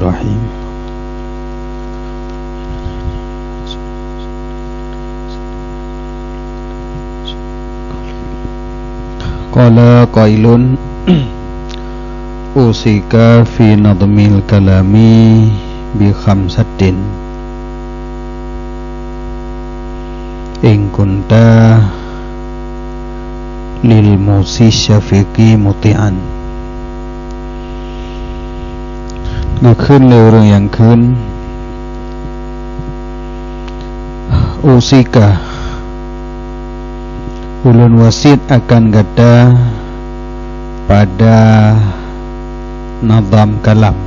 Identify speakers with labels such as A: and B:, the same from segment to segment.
A: Bismillahirrahmanirrahim. Qala qailun usika fi nadmil kalami bi khamsatin in kunta lil musi syafiqi muti'an. เกิดขึ้นเร็วเรื่องอย่างขึ้นusika ulun wasit akan kata pada nazam kalam,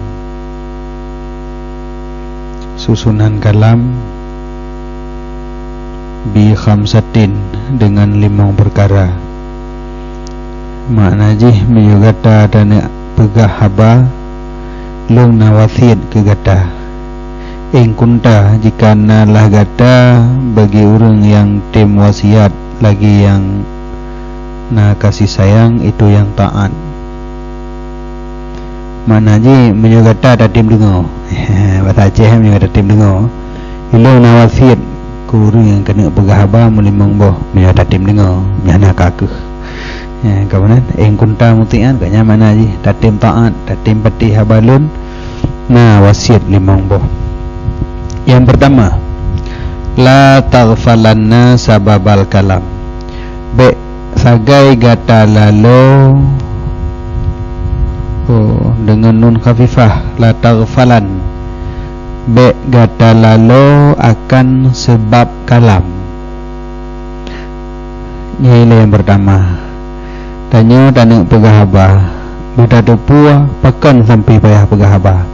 A: susunan kalam bi khamsatin dengan 5 perkara. Makna jih menyugata dan pegah haba lung nawasit ke gata ing kunta jika nalah gata bagi orang yang tim wasiat lagi yang na kasih sayang itu yang taat. Mana je menyugata tak tim dengar bahasa Aceh menyugata tim dengar ilung nawasit ku orang yang kena pegah haba melimang boh menyugata tim dengar nyana kakeh. Ya, kemudian ing kunta mutian kanya mana je tatim taat tatim pati habalun nah wasiat 5 boh. Yang pertama la taghfalanna sababal kalam be sagai gata lalo dengan nun khafifah la taghfalan be gata lalo akan sebab kalam. Ini yang pertama. Tanya tanah pegah haba buta tepua pakan sampai payah pegah haba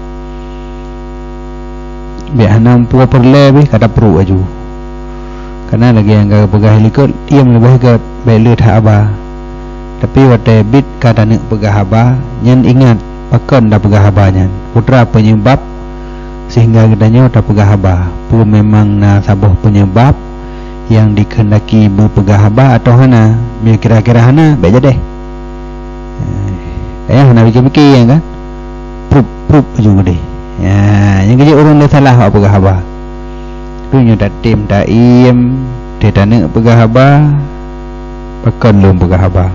A: biar hanam pua perlebih kata perut aju karena lagi yang gak pegah helikot diam lebih ke belut haba tapi wate bit kata nak pegah haba nyen ingat pakan dah pegah haba nyen putra penyebab sehingga katanya dah pegah haba pun memang na sabuh penyebab yang dikehendaki berpegah haba atau hana kira-kira hana baik je deh hana fikir-fikir kan prup juga deh ya, yang kerja orang dia salah apa pegah haba tu nyo tak tim tak im dia tak nak pegah haba pakan lum pegah haba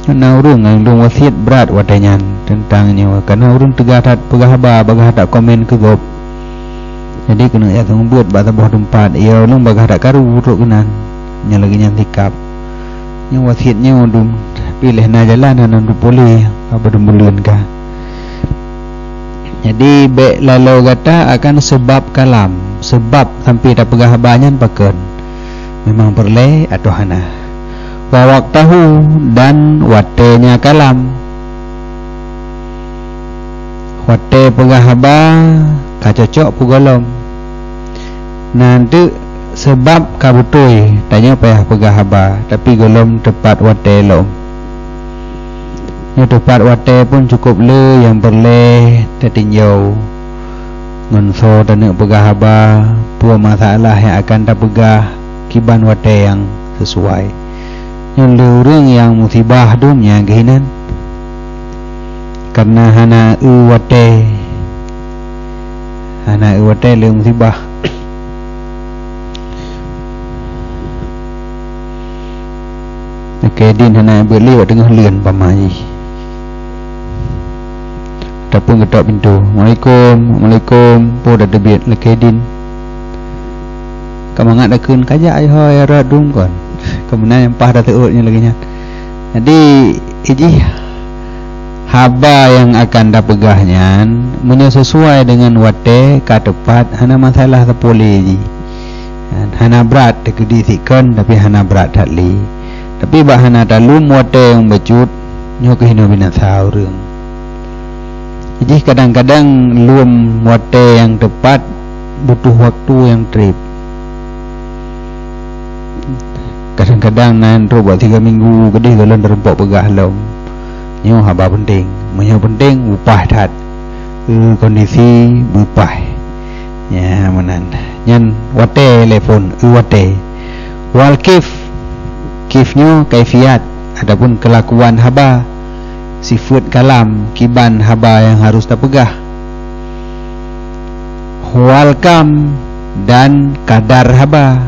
A: karena orang yang lum wasiat berat wadanya tentangnya karena orang tegah tak pegah haba bagah tak komen ke gop. Jadi kena ya tong buat bata buah tempat ia ulung bagah tak karu urut kenan nya lagi nya tikap nya wasiatnya udum pilih na jalan nan boleh apa dumulun ka. Jadi be lalu kata akan sebab kalam sebab sampai dah pegah banyak pakan memang perle atau hana wa waqtahu dan watenya kalam wate pegah haba kacocok pugolom nanti sebab kabutui tanya payah pegah haba tapi golom tepat wate lom yang tepat wate pun cukup le yang berleh tertinjau ngonso dan nak pegah haba pua masalah yang akan tak pegah kiban wate yang sesuai yang le orang yang musibah dunia kehinan karena hana wate le musibah kedin hana beli wak tengah lian pamai ataupun ketok pintu Assalamualaikum po dah debit lekedin kamangat dakun kajak ai hoi radum kon kemudian yang pah dah teutnya lagi nya. Jadi iji haba yang akan dah pegahnya punya sesuai dengan wate ka tepat hana masalah tapole ji hana berat dekedisikan tapi hana berat takli tapi bah hana talum wate yang becut nyo kehino binasa urang. Jadi kadang-kadang lum wate yang tepat butuh waktu yang trip. Kadang-kadang nan ro buat 3 minggu gedih galon derempok pegah lom. Nyo haba penting, menyo penting upah tat. Kondisi berupah. Ya menan. Nyen wate telefon wate. Wal kifnyo kaifiat adapun kelakuan haba sifat kalam kiban haba yang harus terpegah wal kam dan kadar haba.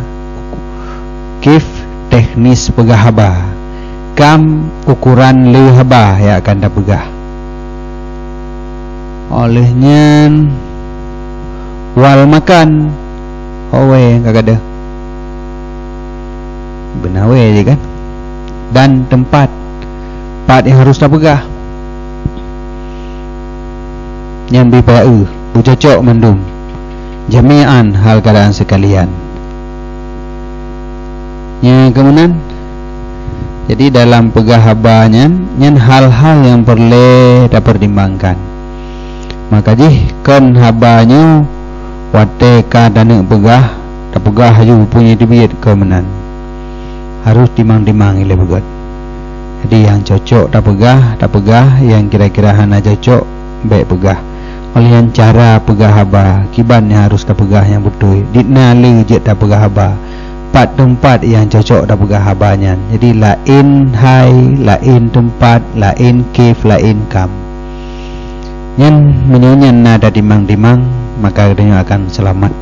A: Kif teknis pegah haba, kam ukuran le haba yang akan dah pegah. Olehnya wal makan owe kagak ada benawe je kan, dan tempat yang harus dah pegah yang bipau bucocok mandum jami'an hal keadaan sekalian. Yang kemudian jadi dalam pegah habanya nyen hal-hal yang perlu dipertimbangkan. Maka jih kan habanya wate ka dan pegah tak pegah haju punya dibiat kemenan harus timang-timang ile begot. Jadi yang cocok tak pegah yang kira-kira hana cocok baik pegah. Oleh yang cara pegah haba kibannya harus tak pegah yang betul. Ditna le je tak pegah haba. Tempat yang cocok tak pegah habanya. Jadi lain hai, lain tempat, lain kif, lain kam. Yang menyonya nada timang-timang maka dia akan selamat.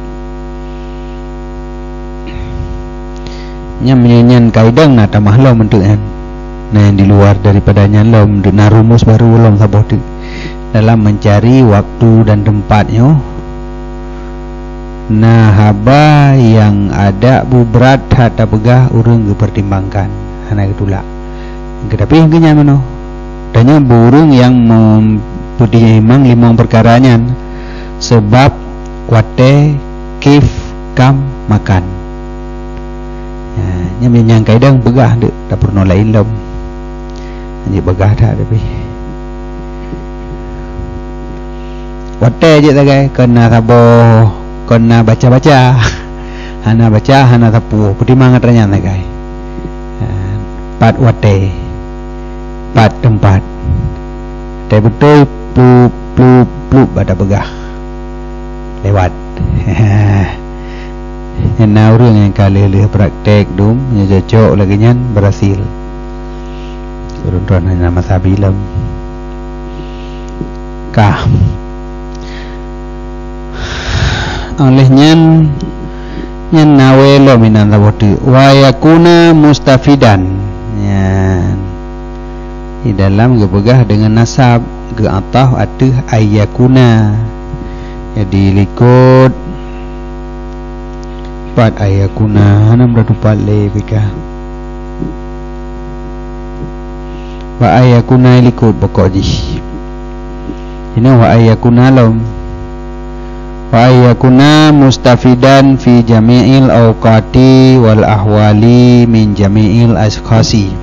A: Yang menyanyian kaidang nada mahlum untuk yang di luar daripadanya lom na rumus baru lom saboh tu dalam mencari waktu dan tempatnya. Nah haba yang ada berat hata pegah urang dipertimbangkan hana itulah. Tetapi yang kenyang mano tanya burung yang mempertimbang limang perkaranya sebab wate kif kam makan. Yang menyang kaidang pegah dek tak pernah lain lom. Hanya pegah tak tapi wate je tagai kena saboh kena baca-baca hana baca hana tapu pertimbangan ternyata tagai pat wate pat tempat tapi betul plup ada pegah lewat. Yang orang yang kali praktek dum yang cocok lagi nyan berhasil turun-turun nama sabilam kah olehnya nyan nawelo minan tabotu wa yakuna mustafidan di dalam gebegah dengan nasab ke atah atuh ayakuna jadi likut pat ayakuna hanam radu pale bika wa ayakuna likut pokok ji ini wa ayakuna lom wa ayakuna mustafidan fi jami'il awqati wal ahwali min jami'il askhasi,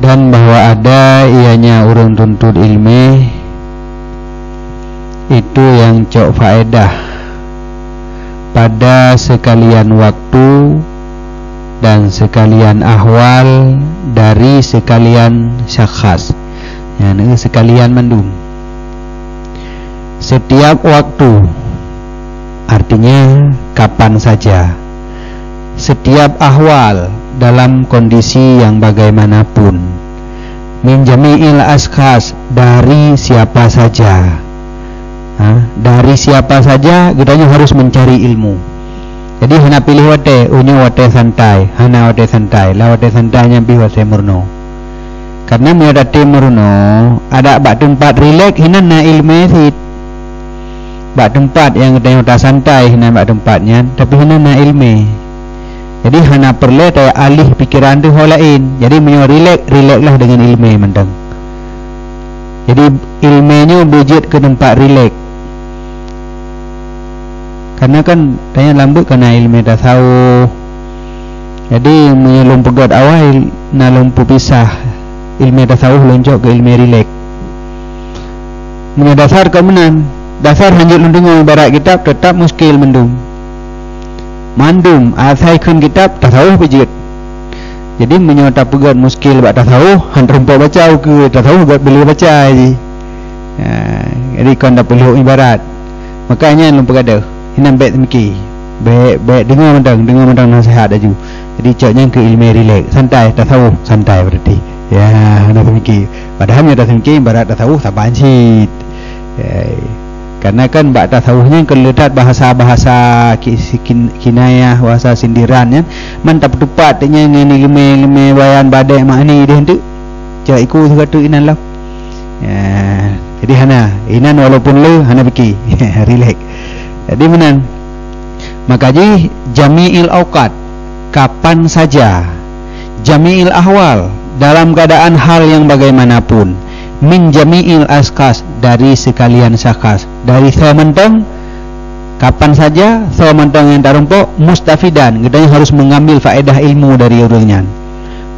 A: dan bahwa ada ianya urang tuntut ilmu itu yang cok faedah pada sekalian waktu dan sekalian ahwal dari sekalian syakhs yang sekalian mandum. Setiap waktu artinya kapan saja, setiap ahwal dalam kondisi yang bagaimanapun, min jami'il askhas dari siapa saja. Dari siapa saja kita harus mencari ilmu. Jadi hana pilih wate, unyu wate santai, hana wate santai, la wate santai nyampi wate murno. Karena miadati murno ada bak tempat relax hina na ilmu sit. Bak tempat yang kita udah santai hina bak tempatnya, tapi hina na ilmu. Jadi hana perlu tay alih pikiran tu holain. Jadi menyo relax lah dengan ilmu mendang. Jadi ilmunya bujit ke tempat relax. Karena kan tanya lambut kena ilmu tasawuf. Jadi menyelum pegat awal na lumpu pisah ilmu tasawuf loncok ke ilmu relax. Menyadasar kemenan dasar hanjut lundungan barat kitab tetap muskil mandum asai kun kitab tasawuf pejit. Jadi menyota pegat muskil bak tasawuf han rumpau baca ke tasawuf buat beli baca je. Jadi kan dah perlu ibarat. Makanya lumpu kada hinam baik temiki baik dengar mentang nasihat aju. Jadi coknya ke ilmu relax santai tasawuf santai berarti ya nak temiki padahal nya dah temiki barat tasawuf tak bancit Karena kan bak tasawufnya keletat bahasa-bahasa kinayah, bahasa sindiran ya. Mantap tepat nya ngene leme bayan badai mak ni dia tu. Cak ikut kata inan lah. Ya, jadi hana inan walaupun le hana fikir. Relax. Jadi menan. Maka ji jami'il auqat, kapan saja, jami'il ahwal, dalam keadaan hal yang bagaimanapun, min jami'il askas, dari sekalian sakas, dari sementong kapan saja, sementong yang tarumpok mustafidan, katanya harus mengambil faedah ilmu dari urangnya.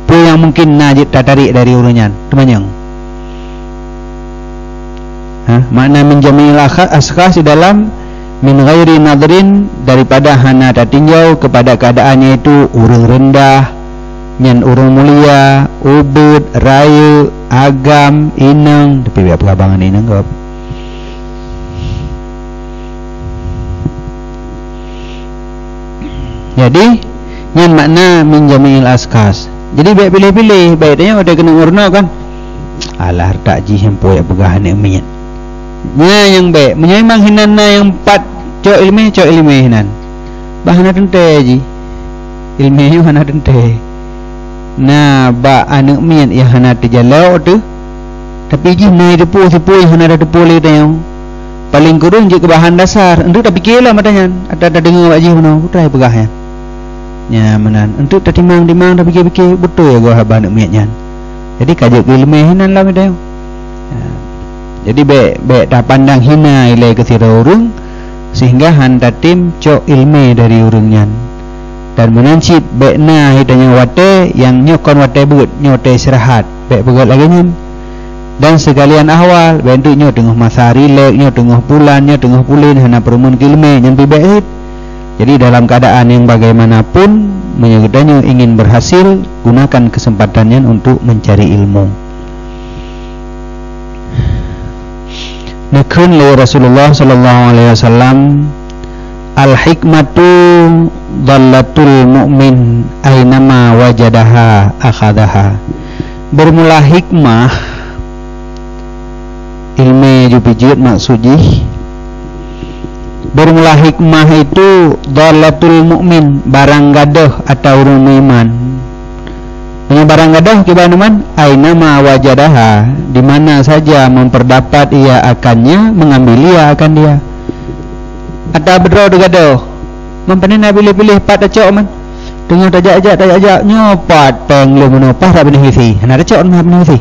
A: Pun yang mungkin najib tarik dari urangnya, teman-teman. Makna min jami'il askas di dalam min ghairi nadrin, daripada hana tatinjau kepada keadaannya itu urang rendah, nyan urang mulia, ubud, raya, agam, inang, tapi biar pengabangan inang kau. Jadi nyan makna min jami'il askas. Jadi baik pilih-pilih, baik tanya ada kena urna kan. Alah tak ji hempo ya pegahan ni minyak. Nya yang baik, menyemang hinan na yang empat cok ilmi hinan. Bahana tente ji. Ilmi yu hana tente. Nah, ba anak mian yang hana terjalau tu. Tapi ji mai depu yang hana ada depu le tayang. Paling kurang je ke bahan dasar. Untuk tak fikirlah matanya. Ada dengar wak ji mana putrai pegah ya. Ya menan. Untuk tak timang tak fikir betul ya gua haba anak mian nya. Jadi kajak ilmu hinan lah matanya. Jadi baik tak pandang hina ilai ke sira urang sehingga handa tim cok ilmu dari urangnya. Dan menancip baik na hitanya wate yang nyokon wate beut nyote istirahat baik begut lagi nya. Dan sekalian ahwal baik untuk nyok tengah masa rilek, nyok tengah bulan, nyok tengah pulin hana perumun ilmu yang baik. Jadi dalam keadaan yang bagaimanapun menyegedanya ingin berhasil, gunakan kesempatannya untuk mencari ilmu. Nakun li Rasulullah sallallahu alaihi wasallam, al hikmatu dhallatul mu'min aynama wajadaha akhadaha. Bermula hikmah ilmu jupijit maksudnya. Bermula hikmah itu dhallatul mu'min, barang gadah atau urang iman. Punya barang gadah kibana man ainama wajadaha, di mana saja memperdapat ia akannya, mengambil ia akan dia. Ada bedro de gadah. Mempenin pilih-pilih pat acok man. Tengah tajak nyopat peng lu menopah tak benih isi. Hana acok nah benih isi.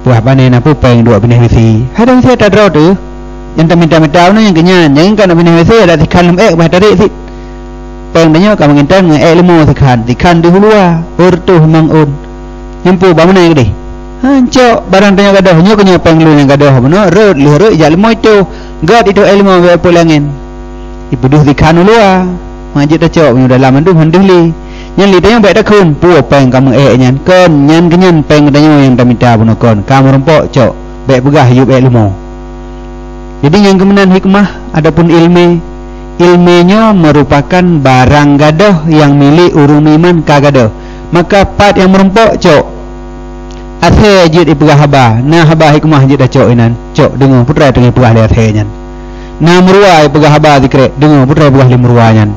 A: Buah panen apa peng dua benih isi. Ada isi tak dro tu. Yang minta-minta yang kenyan, yang kan benih isi ada tikan lem bah tarik sit. Peng tanya kamu ngintan nge ilmu tikan di hulua urtuh mangun nyempu bamana gede hancok barang tanya gadah nyo kenya peng lu yang gadah beno rut liru ja lemo itu god itu ilmu we pulangin ibuduh tikan hulua majid tacok nyo dalam mandu handih li nyan li tanya baik dakun pu peng kamu nyan kon nyan kenyan peng tanya yang tamita beno kon kamu rempok cok baik pegah hidup ilmu. Jadi yang kemenan hikmah adapun ilmunya merupakan barang gadah yang milik urung iman kagadah. Maka part yang merempok cok athe jid ipegah haba. Nah haba hikmah jid dah cok inan. Cok dengar putra tengah pegah li athe nyan. Nah merua ipegah haba dikre dengar putra pegah li merua nyan.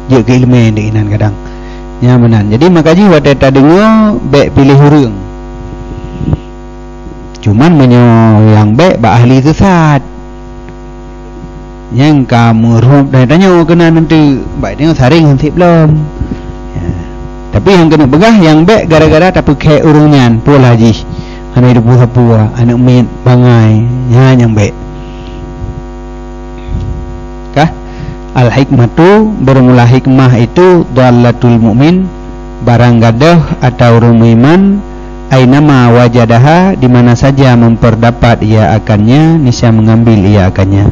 A: Jid ke ilmu di inan kadang. Nya menan. Jadi makaji wate ta dengar baik pilih urang. Cuman menyo yang baik ba ahli sesat. Yang kamu rup dah tanya kena nanti baik tengok saring hentip belum ya. Tapi yang kena begah yang baik gara-gara tak pakai urungnya pula haji hana hidup buah anak mit bangai ya yang baik kah. Al hikmatu bermula hikmah itu dhallatul mu'min, barang gadah atau urung iman, ainama wajadaha, di mana saja memperdapat ia akannya, niscaya mengambil ia akannya.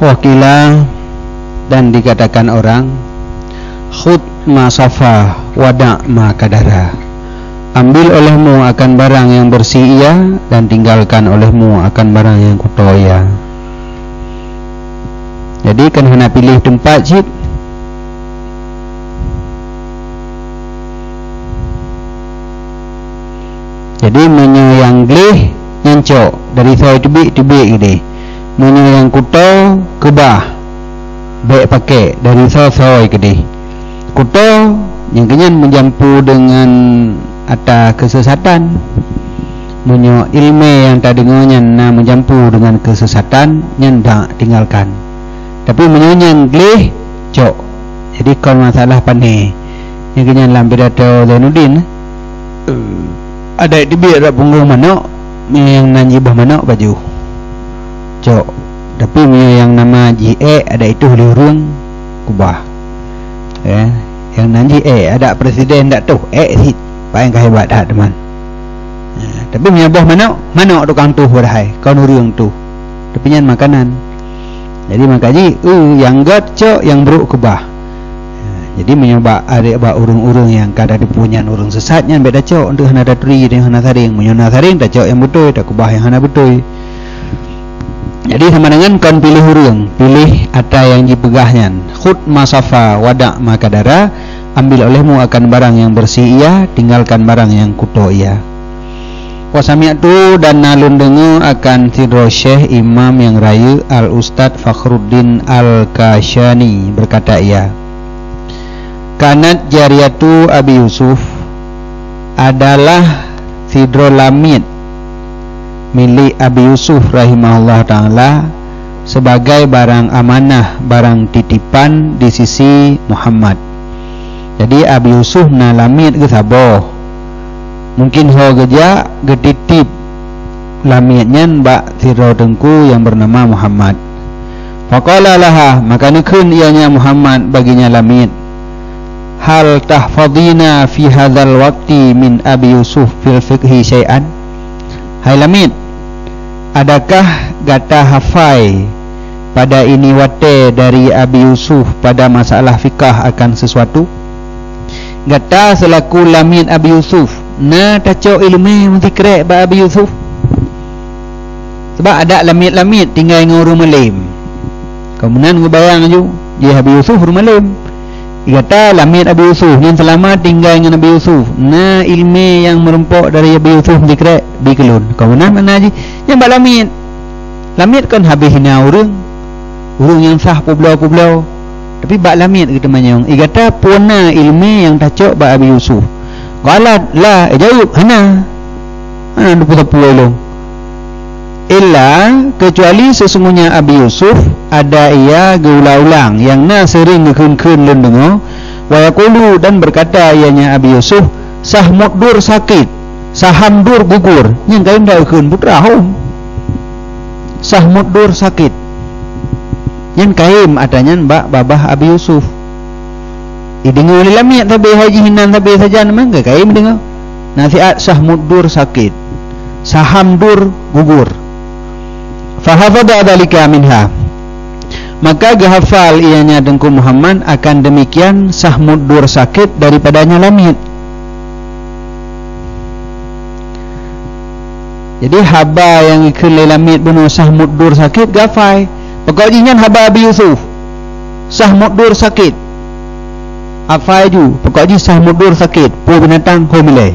A: Wakila, dan dikatakan orang, khud ma safa wada' ma kadara, ambil olehmu akan barang yang bersih ia, dan tinggalkan olehmu akan barang yang kotor ia. Jadi kan hendak pilih tempat cip. Jadi menyo yang gleh nyancok dari soy tebik gede, menyo yang kotor kebah baik pakai dari soy gede. Kotor yang kenyan menjampu dengan atas kesesatan, menyo ilmu yang tak dengarnya na menjampu dengan kesesatan yang tak tinggalkan. Tapi menyo gleh cok. Jadi kalau masalah pandai yang kenyan dalam pidato Zainuddin, ada di biar punggung manok yang nanjibah manok baju cok. Tapi yang nama JE ada itu liurung kubah ya. Yang nanti ada presiden tak tu sit paling kehebat dah teman ya. Tapi menyabah manok tukang tu berhai kau nurung tu tapi nyan makanan. Jadi makanya yang got cok yang buruk kubah ya. Jadi menyoba ada urung-urung yang kada dipunyan urung sesatnya beda cok untuk hana daturi dengan hana saring menyona saring tak cok yang betul tak kubah yang hana betul. Jadi sama dengan kon pilih urung, pilih ada yang dipegahnya. Khud masafa wada' makadara, ambil olehmu akan barang yang bersih ia, tinggalkan barang yang kotor ia. Wasami'tu, dan nalun dengu akan sidro Syekh Imam yang raya Al-Ustad Fakhruddin Al-Kashani berkata ia, kanat jariyatu Abi Yusuf, adalah sidro lamid milik Abi Yusuf rahimahullah ta'ala sebagai barang amanah, barang titipan di sisi Muhammad. Jadi Abi Yusuf na lamid ke saboh, mungkin ho geja getitip lamidnya mbak siro tengku yang bernama Muhammad. Faqala laha, maka nekun ianya Muhammad baginya lamid, hal tahfadina fi hadzal waqti min Abi Yusuf fil fiqhi syai'an. Hai lamid, adakah gata hafai pada ini wate dari Abi Yusuf pada masalah fikah akan sesuatu? Gata selaku lamid Abi Yusuf na taco ilmu mesti kerek ba Abi Yusuf. Sebab ada lamid-lamid tinggal ngurung malim. Kemudian ngebayang ju dia Abi Yusuf rumah malim. Kata lamid Abi Yusuf yang selama tinggal dengan Abi Yusuf, na ilmu yang merempok dari Abi Yusuf dikrek dikelun. Kemudian mana aja yang bak lamid kan habis hina urung yang sah pulau tapi bak lamid kita manyong kata puna ilmu yang tacok bak Abi Yusuf qalat la jawab hana dupu long illa kecuali sesungguhnya Abi Yusuf ada ia geulang-ulang yang na sering ngekun-kun lun dengo wa yaqulu, dan berkata ianya Abi Yusuf, sahmud-dur sakit, saham-dur gugur, yang kain dah ikun putra hom sahmud-dur sakit yang kaim adanya mbak babah Abi Yusuf dengar oleh lamid tapi haji hinan tapi saja memang ke kaim dengar nasihat sahmud-dur sakit, saham-dur gugur. Fahafadha dzalika minha, maka gahafal ianya dengku Muhammad akan demikian sahmud-dur sakit daripadanya lamid. Jadi haba yang ikut lamid bunuh sahmud-dur sakit gafai pokoknya haba Abi Yusuf sahmud-dur sakit afai ju pokoknya sahmud-dur sakit pu binatang homile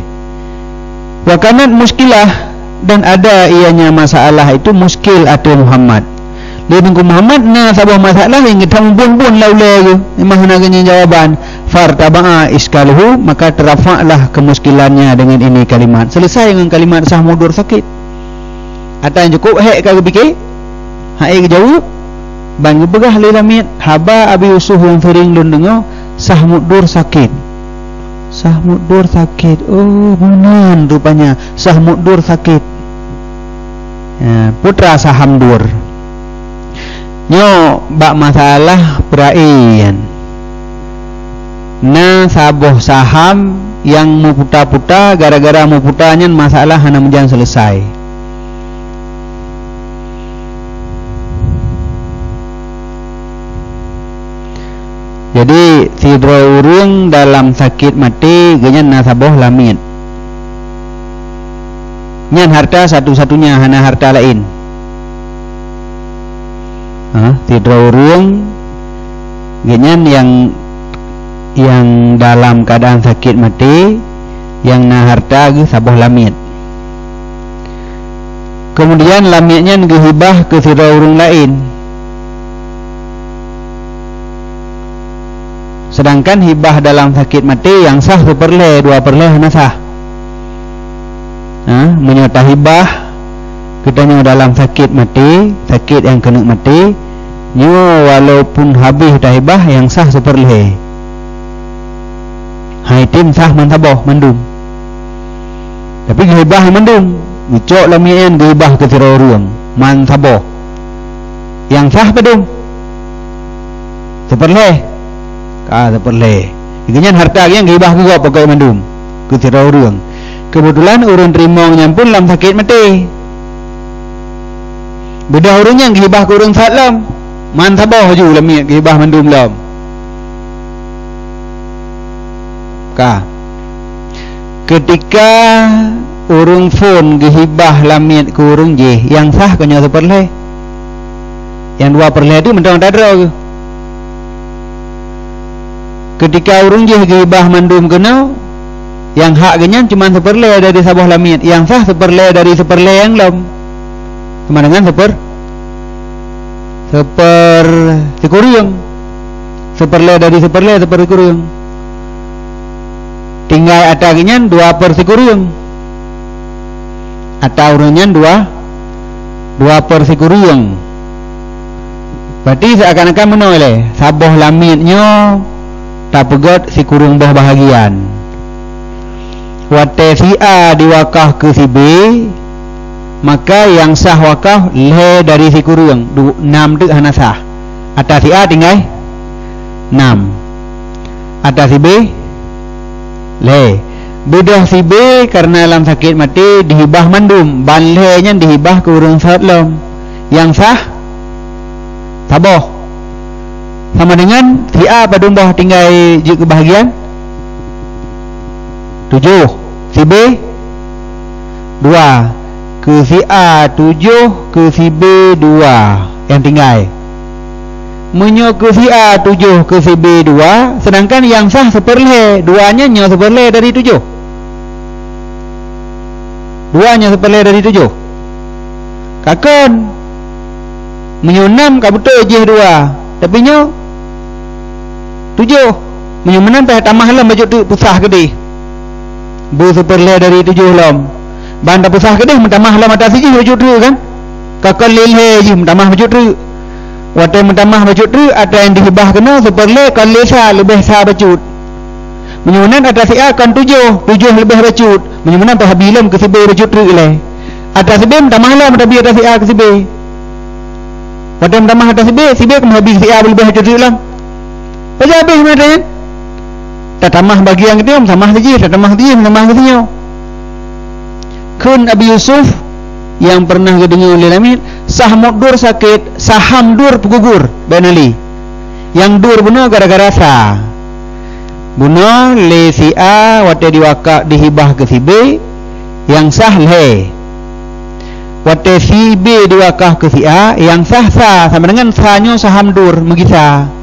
A: wa kanat muskilah, dan ada ianya masalah itu muskil atau Muhammad dia tengku Muhammad na sabah masalah yang kita bun-bun laule memang naganya jawaban fartaba'a iskaluhu, maka terafa'lah kemuskilannya dengan ini kalimat. Selesai dengan kalimat sahmudur sakit atau yang cukup hek kagak fikir hek jawab ban gebegah lilamit haba Abi Yusuf yang sering lun dengar sahmudur sakit. Sahmudur sakit, oh bunan rupanya sahmudur sakit ya, putra sahamdur nyo bak masalah peraian na saboh saham yang mau puta-puta gara-gara mau putanya masalah hana menjan selesai. Jadi sidra urang dalam sakit mati genyan nasabah lamit. Nyan harta satu-satunya, hana harta lain. Sidra urang genyan yang dalam keadaan sakit mati, yang na harta ge sabah lamit. Kemudian lamitnya ngehibah ke sidra urang lain. Sedangkan hibah dalam sakit mati yang sah 1/2, 2/2 hana sah. Menyata hibah kita nyo dalam sakit mati, sakit yang kena mati, nyo walaupun habis dah hibah yang sah 1/2. Haitim sah mantabah mandum. Tapi hibah mandum, ucok lamian hibah ke sira urang mantabah. Yang sah padum 1/2. 1/2. Ikannya harta yang gibah juga pakai mandum ke sira urang. Kebetulan urang terima nyampun dalam sakit mati. Beda urang yang gibah ke urang salam. Man sabah ju lamia gibah mandum lam. Ketika urang phone gibah lamit ke urang je, yang sah kanya 1/2. Yang 2/2 tu mentang tak ada ke. Ketika urang je gibah mandum kena, yang hak genyan cuma 1/2 dari sabah lamit, yang sah 1/2 dari 1/2 yang lam. Sama dengan 1/2 sekurang. 1/2 dari 1/2 sekurang. Tinggal ada genyan 2/1 sekurang. Atau urangnya 2/1 sekurang. Berarti seakan-akan menoleh sabah lamitnya tak pegot si kurung bah bahagian. Wate si A diwakaf ke si B, maka yang sah wakaf le dari si kurung 6 tu hana sah. Atas si A tinggal 6. Atas si B le. Beda si B karena dalam sakit mati dihibah mandum, ban le nya dihibah ke urang salam. Yang sah sabah. Sama dengan si A pada umbah tinggal je kebahagiaan 7, si B 2, ke si A 7, ke si B 2 yang tinggal. Menyo ke si A 7, ke si B 2, sedangkan yang sah 1/2, 2-nya nyo 1/2 dari 7. 2-nya 1/2 dari 7. Kakon menyo 6 ka betul je 2, tapi nyo 7 menyemenan teh tamah lam baju tu pusah gede. Bu 1/2 dari 7 lam. Ban tak pusah gede mentamah lam atas siji baju tu kan. Kakal lele je mentamah baju tu. Wate mentamah baju tu ada yang dihibah kena 1/2 kali sa lebih sa baju. Menyemenan atas si A kan 7 lebih baju. Menyemenan teh habilam ke si B baju tu le. Atas si B mentamah lam tapi atas si A ke si B. Wate mentamah atas si B kan habis si A lebih baju tu lam. Pasal habis macam tak tamah bagi yang dia sama saja, tak tamah dia sama saja. Kun Abi Yusuf yang pernah kedengar oleh lamit, saham dur sakit, saham dur gugur benali. Yang dur bunuh gara-gara sah. Bunuh le si A wate diwakaf dihibah ke si B, yang sah le. Wate si B diwakaf ke si A, yang sah sama dengan sahnya saham dur mengisah.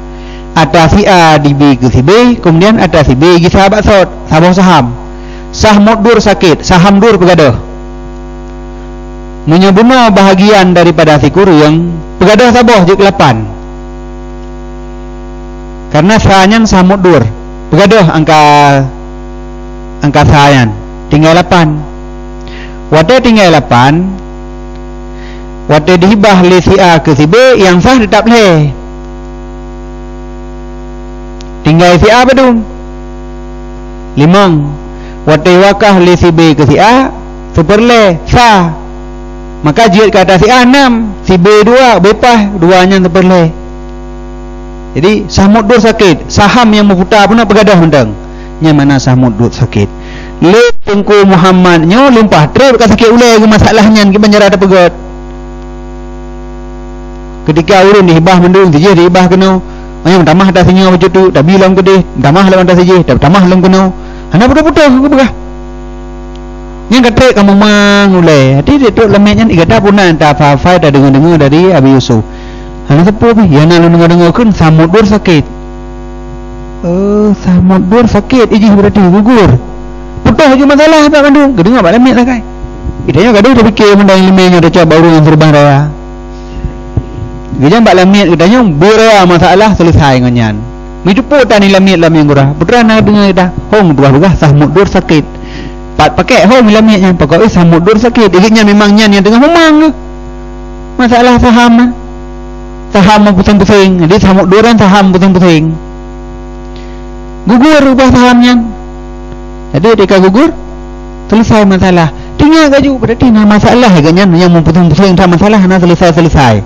A: Atas si A di B ke si B, kemudian atas si B ke sahabat sot, sabah saham. Sah dur sakit, saham dur pegadah. Menyebuna bahagian daripada si kurung, pegadah sabah je 8. Karena sahanyan sah dur, pegadah angka sahanyan tinggal 8. Wate tinggal 8. Wate dihibah le si A ke si B, yang sah tetap le. Tinggal si A bedum 5. Wate wakah le si B ke si A 1/2 sah. Maka jihad ke atas si A 6, si B 2, bepah 2-nya 1/2. Jadi sahmud dur sakit, saham yang berputar pun nak pegadah mentang. Nya mana sahmud dur sakit. Le tengku Muhammad nyo limpah trip ka sakit ulai ke masalahnya ke banjara ada pegot. Ketika urun dihibah mendung je dihibah kena Ayam tamah dah senyum macam tu, dah bilang ke dia, tamah lawan dah saja, dah tamah lawan kena. Ana putus-putus aku begah. Yang kata kamu mangulai. Hati dia tu lemahnya ni kata punan tak apa-apa dah dengar-dengar dari Abi Yusuf. Ana sepuh ni, yang nak dengar-dengar kan samut dur sakit. Samut dur sakit, iji berarti gugur. Putus je masalah tak kandung. Kedengar bak lemah lah kan. Idanya gaduh dia fikir benda yang lemahnya dah coba baru yang terbang raya. Gejang bak lemah katanya beraya masalah selesai nganyan. Mi ceput tak ni lemah gurah. Putra nak dengar dah. Hong begah samut dur sakit. Pakai home milamnya pokoknya samut dur sakit dirinya memang nyan yang tengah memang masalah saham pusing-pusing. Jadi samut duran saham pusing-pusing gugur ubah sahamnya. Jadi ketika gugur selesai masalah tinggal gaju berarti nah masalah agaknya yang pusing-pusing tak masalah nah selesai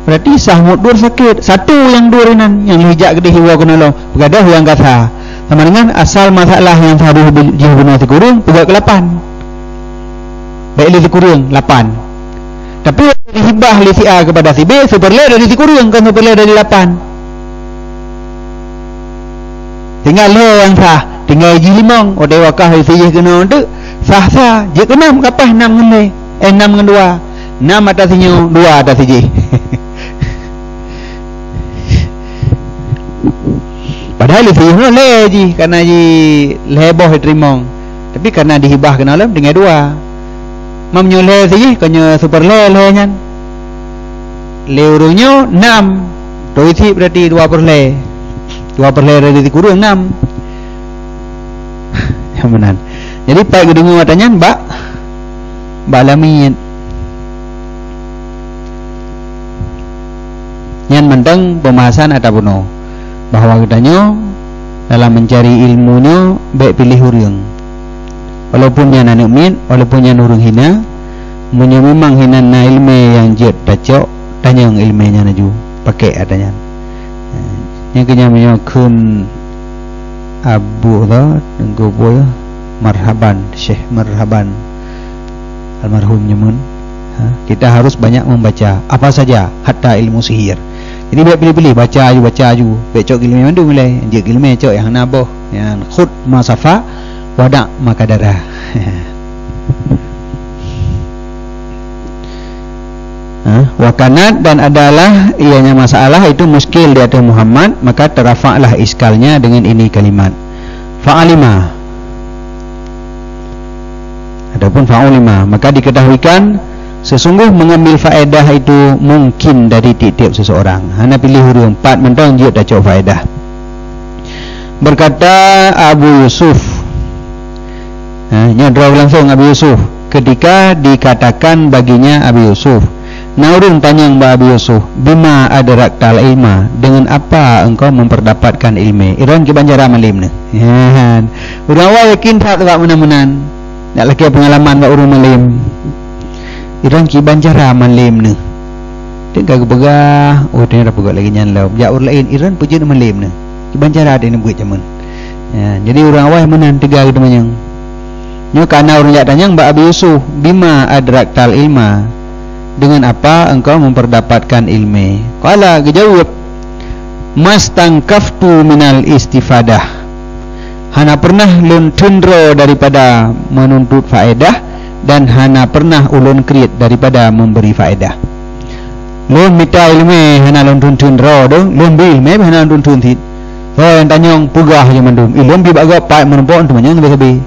A: berarti samut dur sakit satu yang durinan yang hijak gede hiwa kunalo begadah yang kata sama dengan asal masalah yang satu jauh guna sekurang pegak ke 8 baik li sekurang 8 tapi dihibah li si A kepada si B superle dari sekurang kan superle dari 8 tinggal le yang sah tinggal ji limong ode wakah si je kena tu sah je ke 6 kapah 6 ngan 6 ngan 2 6 atas sinyo 2 atas si je padahal itu yang le ji karena ji leboh terimong tapi karena dihibah kena alam dengan 2 mam nyole saja kanya super le nyan le urunyo 6 to isi berarti 2 per le dari kurang 6 yang jadi pak gedengu matanya mbak lamin nyan mentang pembahasan ataupun bahwa katanya dalam mencari ilmunya baik pilih hurung walaupun yang anak min walaupun yang hurung hina memang hina na ilmu yang jet dacok tanya yang ilmunya naju pakai adanya yang kenyamanya kun abu dah tengku boy marhaban Syekh marhaban almarhum nyamun kita harus banyak membaca apa saja hatta ilmu sihir. Jadi biar pilih-pilih baca aju becok ilmu mandu mulai dia ilmu cok yang naboh yang khud masafa wadak makadara. Wakanat dan adalah ianya masalah itu muskil di atas Muhammad maka terafa'lah iskalnya dengan ini kalimat fa'alima. Adapun fa'ulima maka diketahuikan sesungguh mengambil faedah itu mungkin dari tiap-tiap seseorang. Hana pilih huruf 4 mentang dia dah cok faedah. Berkata Abu Yusuf, nyadraw langsung Abu Yusuf ketika dikatakan baginya Abu Yusuf, naurun tanyang ba Abu Yusuf, bima adraktal ilma, dengan apa engkau memperdapatkan ilmu? Iran ke banjara malim ni. Urang yakin tak tak menan-menan. Nak laki pengalaman ba urang malim. Irang ki banjara malim ni. Dia gak begah, dia dah pegak lagi nyan lau. Jauh lain Iran puji malim ni. Ki banjara dia nak buat jaman. Jadi orang awal menan tegar gitu manyang. Nyo kana orang jak tanyang ba Abi Yusuf, bima adraktal ilma? Dengan apa engkau memperdapatkan ilmu? Qala gejawab, mastangkaftu minal istifadah. Hana pernah lun tundro daripada menuntut faedah dan hana pernah ulun kriit daripada memberi faedah. Lun minta ilmu hana lun tuntun ro dong, lun bil ilmu hana lun tuntun tit. So yang tanyong pugah je mandum. Ilmu bi bagak pai menempon tu manyang sabi.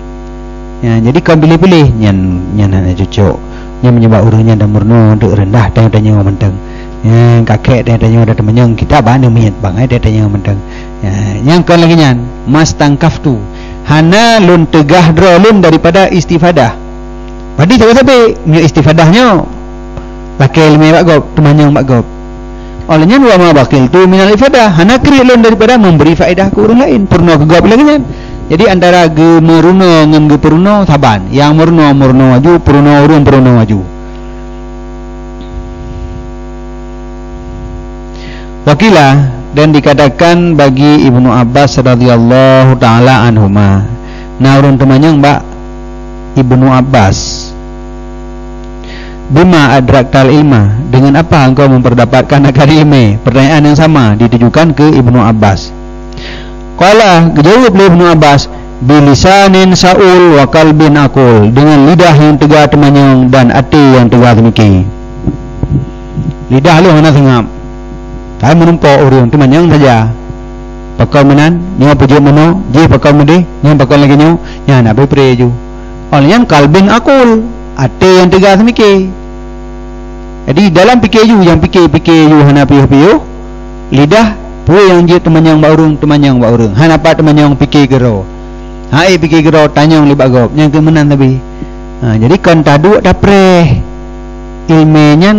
A: Ya, jadi kau pilih-pilih nyan hana cocok. Nyan menyebab urangnya dah murno dek rendah tanya mentang. Ya, kakek tanya dah manyang kita bana miat bang ai tanya mentang. Ya, yang kan lagi nyan mastangkaftu. Hana lun tegah dro lun daripada istifadah. Padi sabi nyo istifadahnya pakai ilmu bagop temanyang bagop. Olehnya dua ma bakil tu minal ifadah hana krilun daripada memberi faedah ke orang lain purno ke gop lagi kan. Jadi antara ge meruno ngan ge purno saban yang murno maju purno urun purno maju. Wakilah dan dikatakan bagi Ibnu Abbas radhiyallahu taala anhuma. Nah urun temanyang mbak Ibnu Abbas Bima adraktal ilma, dengan apa engkau memperdapatkan akar ilmu? Pertanyaan yang sama ditujukan ke Ibnu Abbas. Qala, jawab Ibnu Abbas, bilisanin saul wa qalbin aqul, dengan lidah yang tegar temanyong dan hati yang tegar temiki. Lidah lu hana singap, saya menumpuk urung temanyong saja. Pakau menan, nyo pujuk meno, je pakau mede, nyo pakau lagi nyo, nya nak bepre ju. Olehnya kalbin aqul, hati yang tegar temiki. Jadi dalam fikir you, yang fikir you hana piu-piu, lidah pu yang je temanyong ba urung, hana pa temanyong fikir gero. Hai fikir gero tanyong libat gop, yang ke menan tapi. Jadi kon tadu dapre ilmenya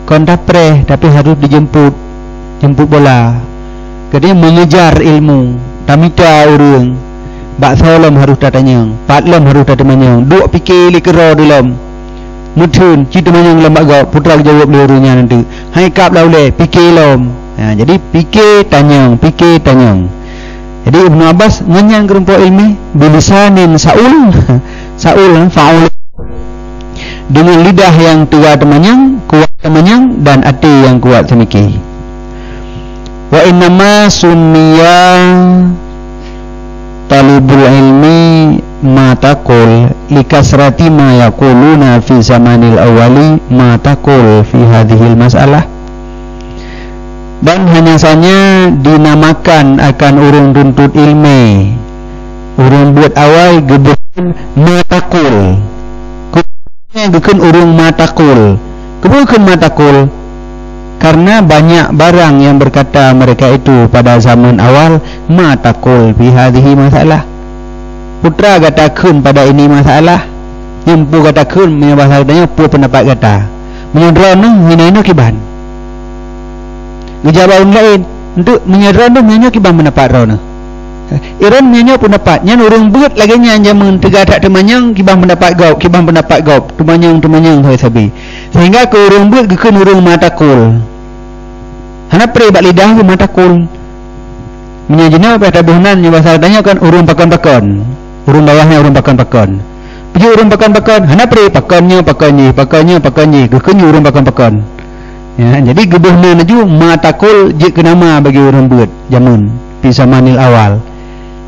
A: kon dapre tapi harus dijemput bola. Jadi mengejar ilmu, tamita urung. Bak solom harus datanyong, patlom harus datamanyong. Duk fikir likero dalam. Mutun cita manyang lembak gau putra jawab lirunya nanti. Hai kap laule fikir lom. Jadi fikir tanyong. Jadi Ibnu Abbas menyang kerumpuk ilmi bilisanin saul faul, dengan lidah yang kuat temanyang dan hati yang kuat semiki. Wa innama summiya talibul ilmi matakul likasrati ma yaquluna fi zamanil awali matakul fi hadhil masalah, dan hanya saja dinamakan akan urung tuntut ilmu, urung buat awal gebukan matakul, bukan urung matakul, kebukan matakul, karena banyak barang yang berkata mereka itu pada zaman awal matakul fi hadhihi masalah. Putra katakan pada ini masalah, yang pu katakan punya bahasa katanya pu pendapat kata menyedron hina kiban gejabaun lain untuk menyedron menyo kiban pendapat rona iron menyo pendapat nyan urang beut lagi nya jaman tegadak temanyang kiban pendapat gaup temanyang hoy sabi, sehingga ke urang beut gekeun urang matakul hana pre bak lidah ke matakul menyajina pada tabuhnan nya bahasa katanya kan urang pakon urung bawahnya urung pakon pergi urung pakon hana pre pakonnya gekeun urung pakon ya. Jadi gebuhna naju matakul je kenama bagi urang beut jamun bisa manil awal,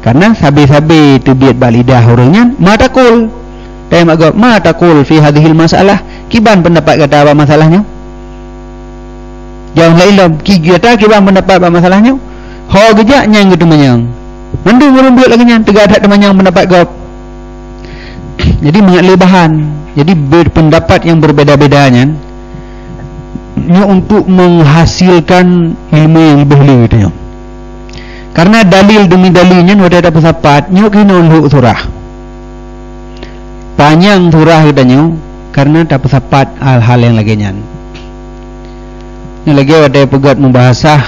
A: karena sabi-sabi tebiat balidah urangnya matakul time agak matakul fi hadhil masalah, kiban pendapat kata apa masalahnya jauh lain kata kiban pendapat apa masalahnya ho gejak nyang gitu manyang mandu urang beut lagi nya tegak ada temanyang pendapat gop. Jadi mengatli bahan, jadi berpendapat yang berbeda-bedanya ini untuk menghasilkan ilmu yang lebih gitu. Karena dalil demi dalilnya ada pendapat nyo kena untuk surah panjang surah katanya, karena ada pendapat hal-hal yang laginya. Ini lagi ada pegat membahasah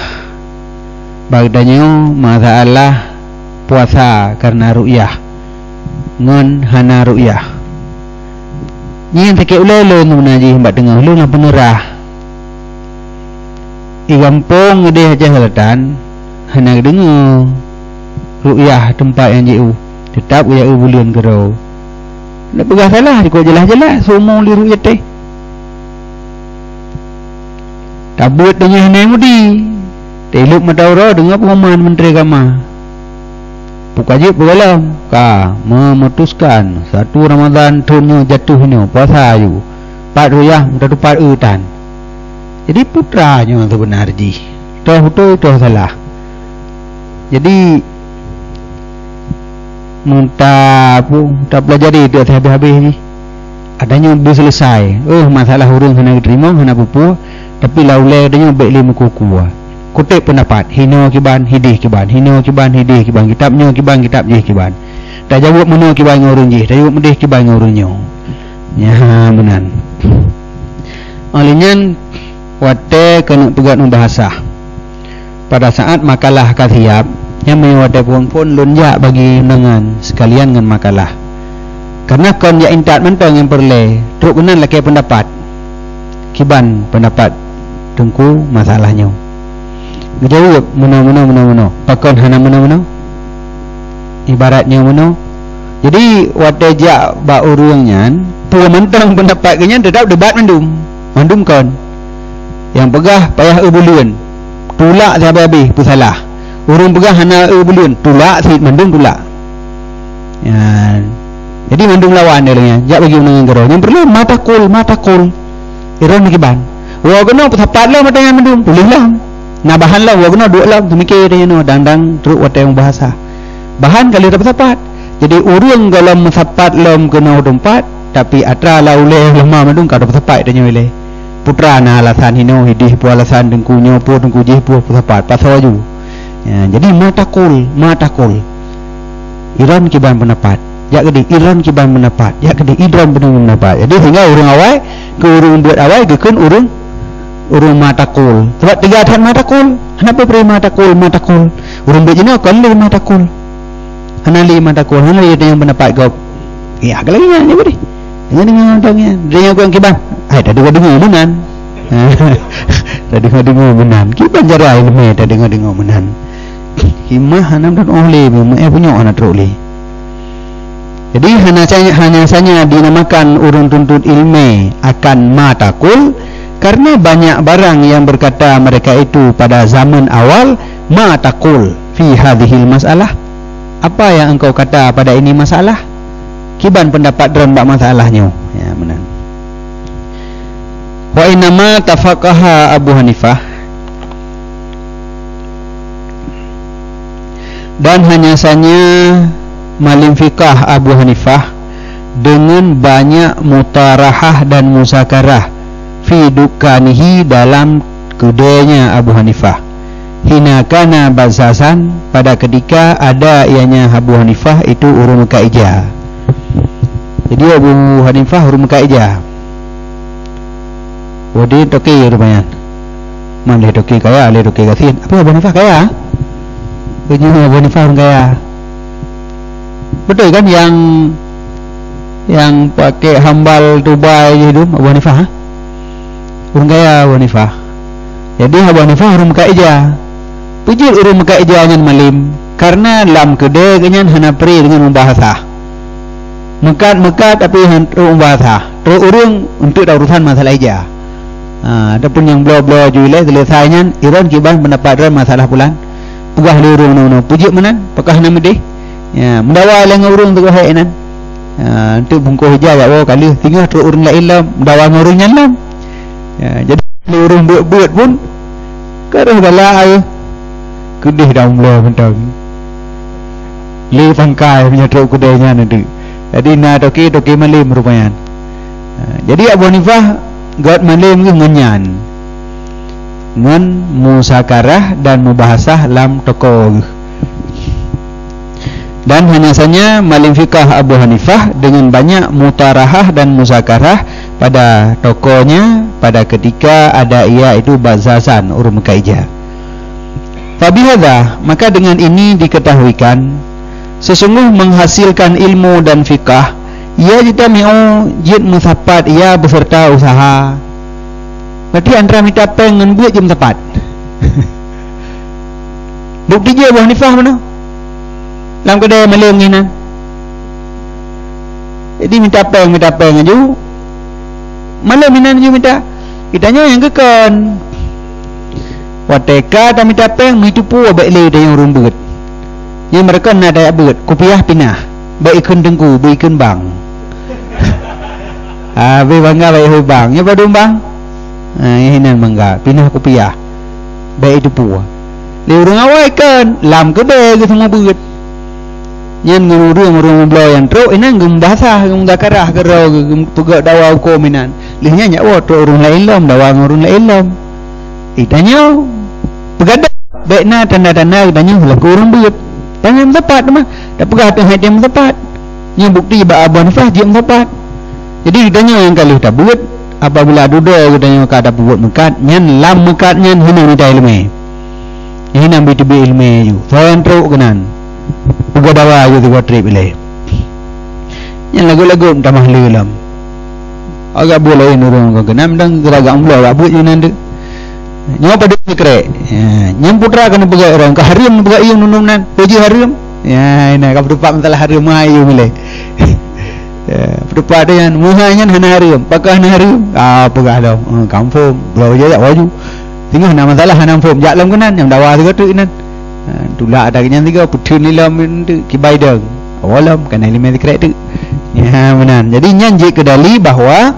A: bagdanya masalah puasa karena ru'yah ngon hana ru'yah ni yang tak ulele menaji hembat tengah lu lah penerah igampong dia aja halatan hana dengar ru'yah tempat yang jauh tetap ru'yah bulan gerau nak pegah salah kau jelas-jelas semua li ru'yah teh tabut dengan hana mudi teluk mataura dengar pengumuman Menteri Agama wajib bergalam memutuskan 1 Ramadan tunyo jatuhnya puasa ayu 4 ruyah mudah dapat utan. Jadi putranya tu benar ji itu salah. Jadi muntah pelajari itu habis-habis ni adanya belum selesai masalah hurung hana diterima hana pupu tapi laulai adanya baik 5 kuku kutip pendapat hino kiban hidih kiban kitabnya kitab je kiban tak jawab mana kiban ngurun je tak jawab medih kiban ngurunnya ya menan olehnya wate kena pegat membahasah pada saat makalah kasiap yang mewate pun lunjak bagi undangan sekalian dengan makalah, karena kon ya intat mentong yang perle truk kenan laki pendapat kiban pendapat tengku masalahnya jawab mana pakon hana mana ibaratnya mana. Jadi watejak ba urungnya Pua mentang pendapat kenya tetap debat mandum kon. Yang pegah payah bulian. Tulak sampai habis pun salah. Orang pegah hana bulian, tulak si mandum tulak. Ya. Jadi mandum lawan dia nya. Jak bagi menang gero. Yang perlu mata kul. Iron kiban. Wa kena tepat lah mata yang mandum. Boleh lah. Nah bahan lah wa kena dua lah mikir dia no dandang teruk wate yang bahasa. Bahan kali dapat tepat. Jadi urang kalau mensapat lom kena tempat tapi atra laule lemah mandung ka dapat tepat dia nyole. Putra na alasan hino hidih pu alasan dengkunyo pu dengku jih pu tepat pasaju. Ya, jadi mata kul. Iran kiban pendapat. Ya gede Iran kiban pendapat. Ya gede Iran benar pendapat. Jadi sehingga urang awai ke urang buat awai gekeun urang mata kul. Sebab tiga tan mata kul. Kenapa beri mata kul? Urang buat jina kali mata kul. Hanali mata kul. Hanali ada yang pendapat kau. Ya kalau ni ni boleh. Dengan tangnya. Dia yang kau kiban. Hai dah dengar menan. Dah dengar menan. Kiban jarai lemah dah dengar menan. Himah hanam dan oleh punya anak teroleh. Jadi hanya saja dinamakan urun tuntut ilmu akan matakul karena banyak barang yang berkata mereka itu pada zaman awal matakul fi hadhil masalah. Apa yang engkau kata pada ini masalah? Kiban pendapat dalam masalahnya. Ya benar. Wa inama tafaqaha Abu Hanifah, dan hanya saja malim fikah Abu Hanifah dengan banyak mutarahah dan musakarah fi dukanihi dalam kedainya Abu Hanifah. Hina kana bazasan pada ketika ada ianya Abu Hanifah itu urun kaijah. Jadi Abu Hanifah urun kaijah. Wadi toki rupanya. Mana toki kaya, le toki kasin. Apa Abu Hanifah kaya? Punya Abu Hanifah urun kaya. Betul kan yang pakai hambal Dubai itu Abu Hanifah? Urun kaya Abu Hanifah. Jadi Abu Hanifah urun kaijah. Pujil urun kaijah ngan malim karena lam kedai kenyan hana pri dengan membahasa. Mekat tapi hantu membahasa. Terus urung untuk urusan masalah ijah. Adapun yang blo-blo juile selesainya iron kiban pendapat dalam masalah bulan. Pugah lurung no puji menan pakah nama deh. Ya, mendawa lang urung tu hai nan. Tu bungko hijau ya kali tinggal terus urung la ilam mendawa ngurung nyalam. Ya, jadi urung buat pun kerah bala ai. Kedih daun blo mentang. Li pangkai punya teruk kedainya nanti. Jadi na toki malim rupanya. Jadi Abu Hanifah God malim ke ngenyan ngan musakarah dan mubahasah lam toko. Dan hanya saja malim fikah Abu Hanifah dengan banyak mutarahah dan musakarah pada tokonya pada ketika ada ia itu bazasan urun kaijah. Fabihadha, maka dengan ini diketahuikan sesungguh menghasilkan ilmu dan fikah ia jitami'u jid musapat ia beserta usaha. Berarti antara minta pengen buat je musapat. Bukti je Abu Hanifah mana? Dalam kedai malam ni nan. Jadi minta peng je. Malam ni nan je minta. Kitanya yang kekon. Wateka tak minta peng itu pun baik le dia yang rumbut. Yang mereka nak dayak beut, kopiah pinah. Baik ikun dengku, baik ikun bang. Baik bangga baik hui bang. Ya pada bang. Ini nan bangga, pinah kopiah. Baik itu pun. Le urang awai kan, lam kedai ke semua beut. Yang ngurung belau yang teruk ini ngem bahasa ngem zakarah kerau ngem pegak dawa hukum inan. Lihnya nyak urung lain lom dawa ngurung lain lom. Itanya pegadak baikna tanda-tanda tanya laku urung beut. Tangan tepat mah. Dak pegah tengah jam tepat. Yang bukti ba Abu Hanifah jam tepat. Jadi ditanya yang kali tak buat apabila duduk ditanya ka ada buat mekat nyan lam mekat nyan hina minta ilmu. Hina bi ilmu ju. Soan teruk kenan. Pegah dawa ju tu trip ile. Yang lagu-lagu tamah lelam. Agak boleh nurung ko kenam dang geragam blo abut ju nanti. Nyawa pada krek. Nyam putra kena pegak orang ke harim pegak ieu nunum nan. Puji harim. Ya, ini ka berdepak masalah harim ayu milih. Perdepat dengan muhanya hanarim, pakai hanarim. Apa galau? Kampung, belau je tak waju. Tengah nak masalah hanam form jak lam kenan yang dawa tu nan. Tulak ada kenyan tiga putun nilam tu kibai dang. Awalam kan elemen kerek tu. Ya benar. Jadi nyanji kedali bahawa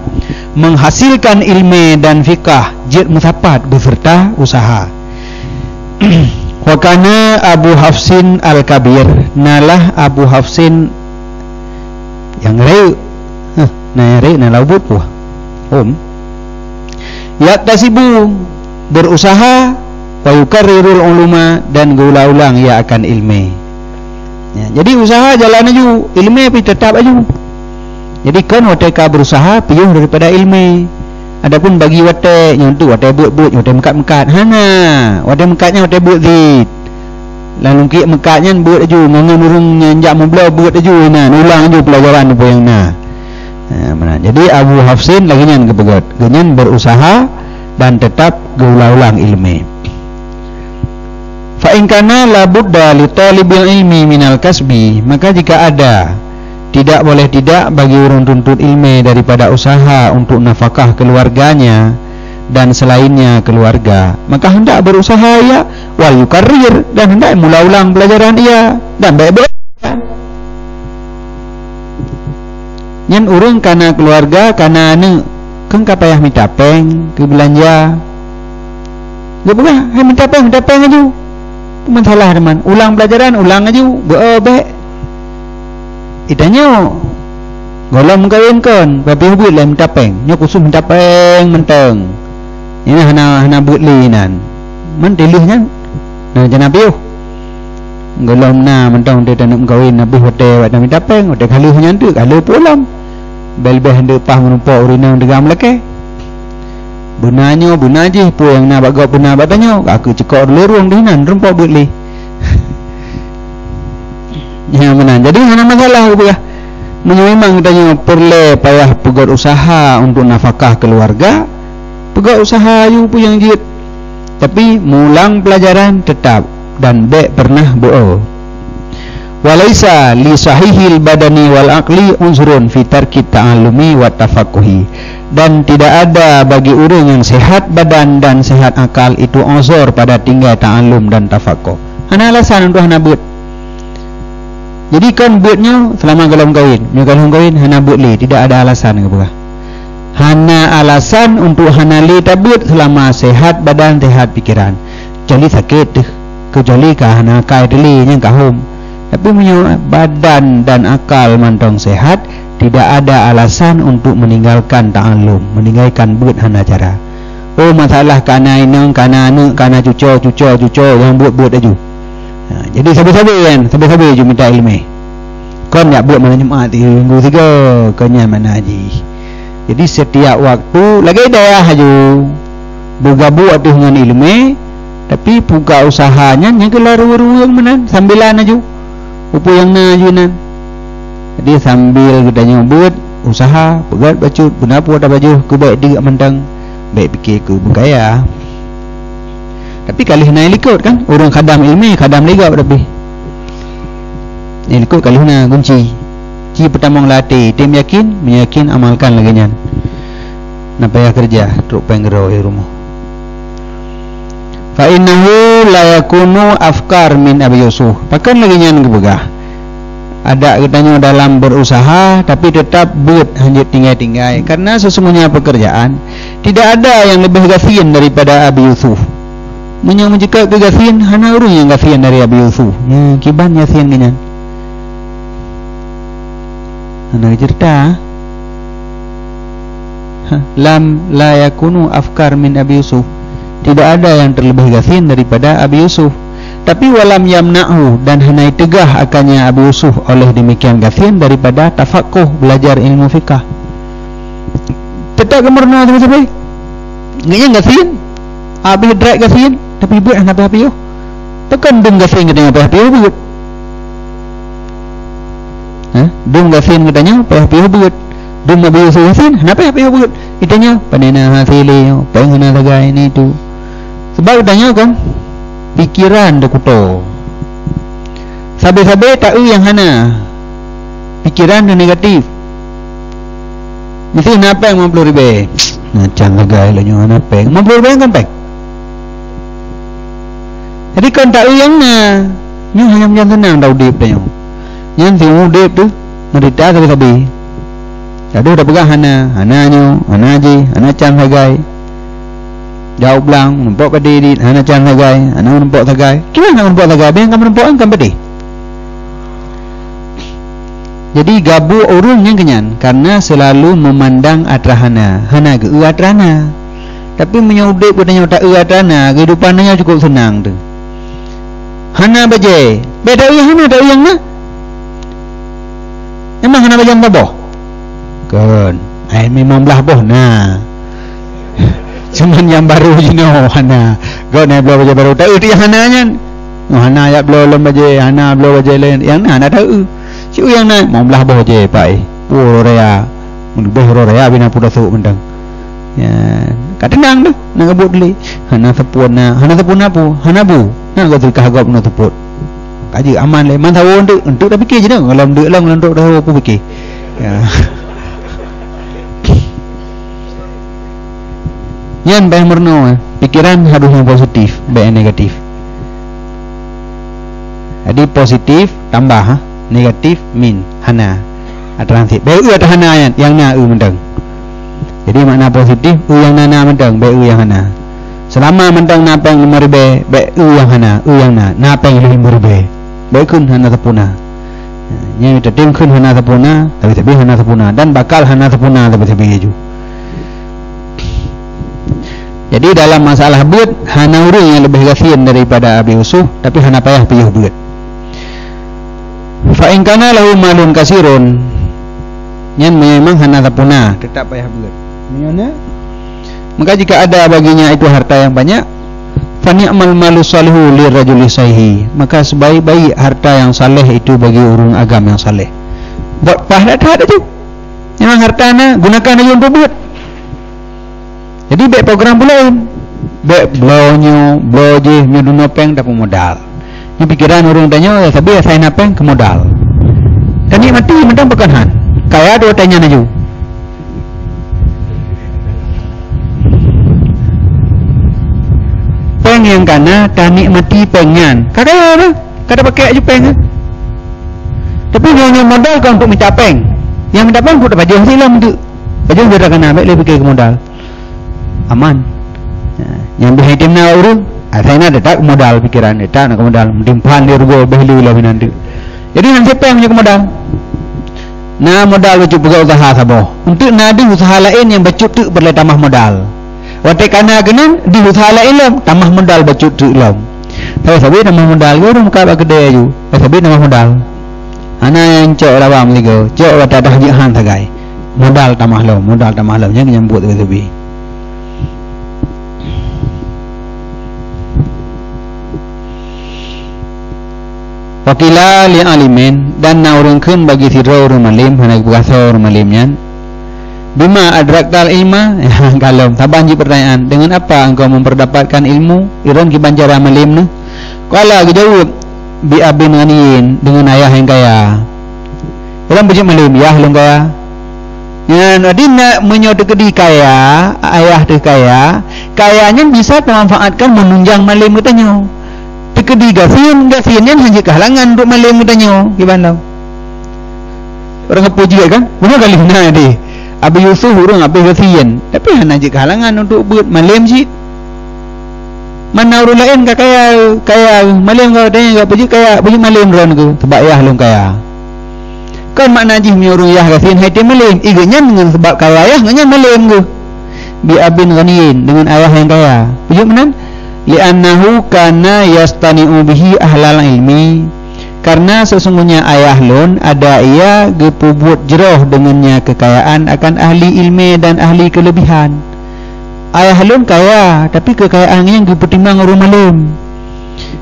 A: menghasilkan ilmu dan fikah jid musapat beserta usaha. Wakana Abu Hafsin Al-Kabir, nalah Abu Hafsin yang rei na laubut puah yaktasibu berusaha wa yukarrirul uluma dan gula-ulang ia akan ilmu ya, jadi usaha jalan aju ilmu tapi tetap aju jadi kan wateka berusaha piyuh daripada ilmu. Adapun bagi wate yang tu wate buat wate mekat hana wate mekatnya wate buat zit lalu ki mekatnya buat aju ngangan urang nyanjak memblau buat aju nah ulang aju pelajaran apa yang nah mana jadi Abu Hafsin lagi nyan kepegat genyan berusaha dan tetap geulah-ulang ilmu fa in kana la budda li talibil ilmi minal kasbi maka jika ada tidak boleh tidak bagi orang tuntut ilmu daripada usaha untuk nafkah keluarganya dan selainnya keluarga maka hendak berusaha ia wal yukarrir dan hendak mula-ulang pelajaran ia dan baik-baik nyen urang kana keluarga kana anu keng kapayah minta peng ke belanja ge bukan hai minta peng aju masalah teman ulang pelajaran ulang aju baik itanya golong kawinkan babi buat lah minta peng nyo kusum minta peng menteng ini hana buat linan mentilihnya nah jangan piuh golong na menteng dia nak kawin nabi hotel nak minta peng hotel kaluh nyantu kaluh pulang bel-bel hendak pah menumpak urinang degam leke bunanya bunaji pu yang nak bagak buna batanya aku cekok lerung dinan rempok buat li ya benar. Jadi mana masalah gitu ya. Memang katanya perlu payah pegat usaha untuk nafkah keluarga. Pegat usaha you pun yang jid. Tapi mulang pelajaran tetap dan baik pernah bohong. Walaisa li sahihil badani wal aqli unzurun fi tarki ta'allumi wa tafaqquhi. Dan tidak ada bagi orang yang sehat badan dan sehat akal itu uzur pada tinggal ta'allum dan tafaqquh. Ana alasan untuk hana buat. Jadi kan buatnya selama kalau kawin, kalau kawin hana buat li, tidak ada alasan ke bukan? Hana alasan untuk hana li tabut selama sehat badan, sehat pikiran. Kecuali sakit tu, kecuali kah hana kai deli yang kahum. Tapi punya badan dan akal mantong sehat, tidak ada alasan untuk meninggalkan ta'allum, meninggalkan buat hana cara. Oh masalah kana inang, kana anu, kana cuco yang buat aja. Jadi sabi-sabi kan, sabi-sabi je minta ilmu. Kau nak buat mana Jumaat 3 minggu 3 kenya mana haji. Jadi setiap waktu lagi daya haju bergabung dengan ilmu, tapi buka usahanya yang kelar ruang mana sambilan aju. Upu yang na ajunan. Jadi sambil kita nyobut usaha, pegat bacut, benapu ada baju, ku baik tiga mentang, baik fikir ku bergaya. Tapi kali nak ikut kan orang khadam ilmu khadam liga berapa ikut kali nak kunci ci pertama latih tim yakin amalkan lagi nyan nak payah kerja truk penggero di rumah fa innahu la yakunu afkar min Abi Yusuf pakan lagi nyan kebegah ada katanya dalam berusaha tapi tetap buat hanya tinggai-tinggai karena sesungguhnya pekerjaan tidak ada yang lebih gafin daripada Abi Yusuf. Menyang menjekak ke gasian hana urang yang gasian dari Abi Yusuf ya kiban gasian ganyan hana cerita lam la yakunu afkar min Abi Yusuf tidak ada yang terlebih gasian daripada Abi Yusuf tapi walam yamna'hu dan hana tegah akannya Abi Yusuf oleh demikian gasian daripada tafaqquh belajar ilmu fikah tetap kemurna sampai ganyan gasian Abi drag gasian tapi buat anak apa-apa yo tekan dong gasian katanya apa-apa yo buat dong gasian katanya apa-apa yo buat dong Abi Yusuf gasian apa-apa yo buat itanya panena hasili yo pengen laga ini tu sebab katanya kan pikiran dekuto sabe-sabe tak yang hana pikiran tu negatif Mesti napeng 50,000. Macam lagai lah nyo napeng 50,000 kan peng. Jadi kan tak uyang na. Nyo hanya macam senang dah udip dah nyo. Yang si udip tu merita sabi-sabi. Aduh dah pegang hana nyo, hana je, hana can sagai. Jauh belang, nampak padi di hana can sagai, hana nampak sagai. Kira nak nampak sagai, biar kamu nampak kan padi. Jadi gabu urun yang kenyan karena selalu memandang atrahana. Hana ke atrahana. Tapi menyudip katanya tak atrahana, kehidupannya cukup senang tu. Hana baje. Beda uyang hana tak uyang na. Memang hana baje boh. Kan. Ai memang belah boh na. Cuman yang baru je no hana. Kau naik belah baje baru tak dia hana nyan. Hana ya belah lem baje, hana belah baje lain. Yang na tahu. Cik yang nak mau belah boh je pai. Oh raya. Boh raya bina pura su mendang. Ya, kat tenang tu nak gebut beli. Hana sepuna pu, hana bu. Nak kau tu kahagap nak teput. Kaji aman le. Man tahu untuk dah fikir je dah. Kalau ndek lang untuk dah aku fikir. Ya. Yan baik merno pikiran harus yang positif, baik negatif. Jadi positif tambah negatif min hana transit baik u atau hana yang na u mendang. Jadi makna positif u yang na mendang baik u yang hana. Selama mendang napeng 5,000 baik u yang hana u yang na napeng 5,000 baik kun hana sepuna. Yang kita tim kun hana sepuna tapi hana sepuna dan bakal hana sepuna tapi ju. Jadi dalam masalah buat hana urang yang lebih kasihan daripada Abi Yusuf tapi hana payah piyuh buat. Fa in kana lahu malun kasirun nyan memang hana tapuna tetap payah buat. Menyana maka jika ada baginya itu harta yang banyak fa ni'mal malu salihu lirajuli saihi maka sebaik-baik harta yang saleh itu bagi orang agam yang saleh. Buat pahala tak ada tu. Memang hartana gunakan aja untuk buat. Jadi baik program pula baik blonyo bloje nyuduno peng dapat modal. Ini pikiran orang tanya tapi saya napeng ke modal. Dan ni mati mentang pekanhan. Kaya dua tanya naju. Peng yang kana tani mati pengan. Kaya apa? Kada pakai aja peng. Tapi nyonya modal kan untuk minta peng. Yang minta peng untuk baju silam tu. Baju dia kena baik lebih ke modal. Aman. Yang bihi timna urang saya nak tak modal pikiran tak nak modal timpan dia rugo behli lah binandu. Jadi nan siapa yang punya modal? Nah modal baju buka usaha sabo. Untuk nadi usaha lain yang baju tu perlu tambah modal. Wate kana genan di usaha lain lah tambah modal baju tu lah. Tapi sabi tambah modal yo orang muka gede aju. Sabi tambah modal. Ana yang cok rawam ligo, cok wata dah jihan sagai. Modal tambah lo yang nyambut sabi. Wakila li alimin dan naurungkeun bagi sira urang malim hana puasa urang malimnya bima adraktal ilma kalau tabanji pertanyaan dengan apa engkau memperdapatkan ilmu irang ki banjara malim nu qala jawab bi abin ganiin dengan ayah yang kaya urang biji malim ya long kaya yang adina menyodekedi kaya ayah tu kaya kayanya bisa memanfaatkan menunjang malim katanya tekedi gasian hanya kehalangan untuk malam katanya gimana orang apa juga kan benar kali nah deh Abi Yusuf orang apa gasian tapi hanya kehalangan untuk buat malam sih mana orang lain kaya malam kau tanya kau pergi kaya pergi malam ron ke sebab ayah long kaya kan makna ji orang ayah gasian hati malam iganya dengan sebab kaya ayah nganya malam ke bi abin ghaniin dengan ayah yang kaya pergi mana li'annahu kana yastani'u bihi ahlal ilmi karena sesungguhnya ayah lon ada ia gepubut jeroh dengannya kekayaan akan ahli ilmu dan ahli kelebihan. Ayah lon kaya tapi kekayaannya gepertimbang orang malim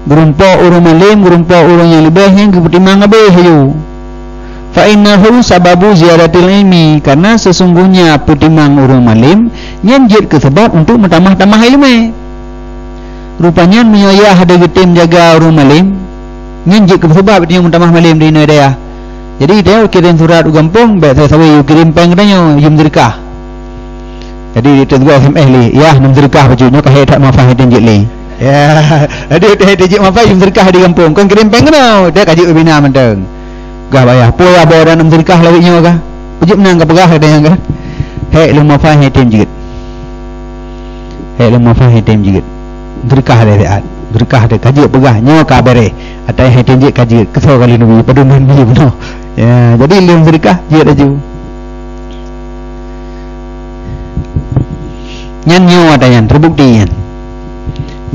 A: gerumpa orang malim gerumpa orang yang lebihnya gepertimbang abeh yo fa innahu sababu ziyadatil ilmi karena sesungguhnya pertimbang orang malim nyenjit ke sebab untuk mentambah-tambah ilmu. Rupanya menyayah ada getim jaga orang malim nyenjik ke sebab dia mentambah malim di daya Jadi dia kirim surat u kampung, baik saya sawi kirim peng katanya, yum derkah. Jadi dia tegur SMS li, ya nam derkah bajunya kahai tak mafah tinjik li. Ya, ada tinjik mafah yum derkah di kampung. Kon kirim peng katanya, dia kaji bina menteng. Gah bayar, poya bawa nam derkah lawiknya kah? Ujuk menang ke pegah katanya kah? Hei lu mafah tinjik. Hei lu mafah tinjik. Derkah dia. Berkah dia kaji pegah nyawa kabare atau yang tinjik kaji kesal kali nabi paduman beli benar ya jadi lim berkah dia aju nyan nyawa ada yang terbukti yan.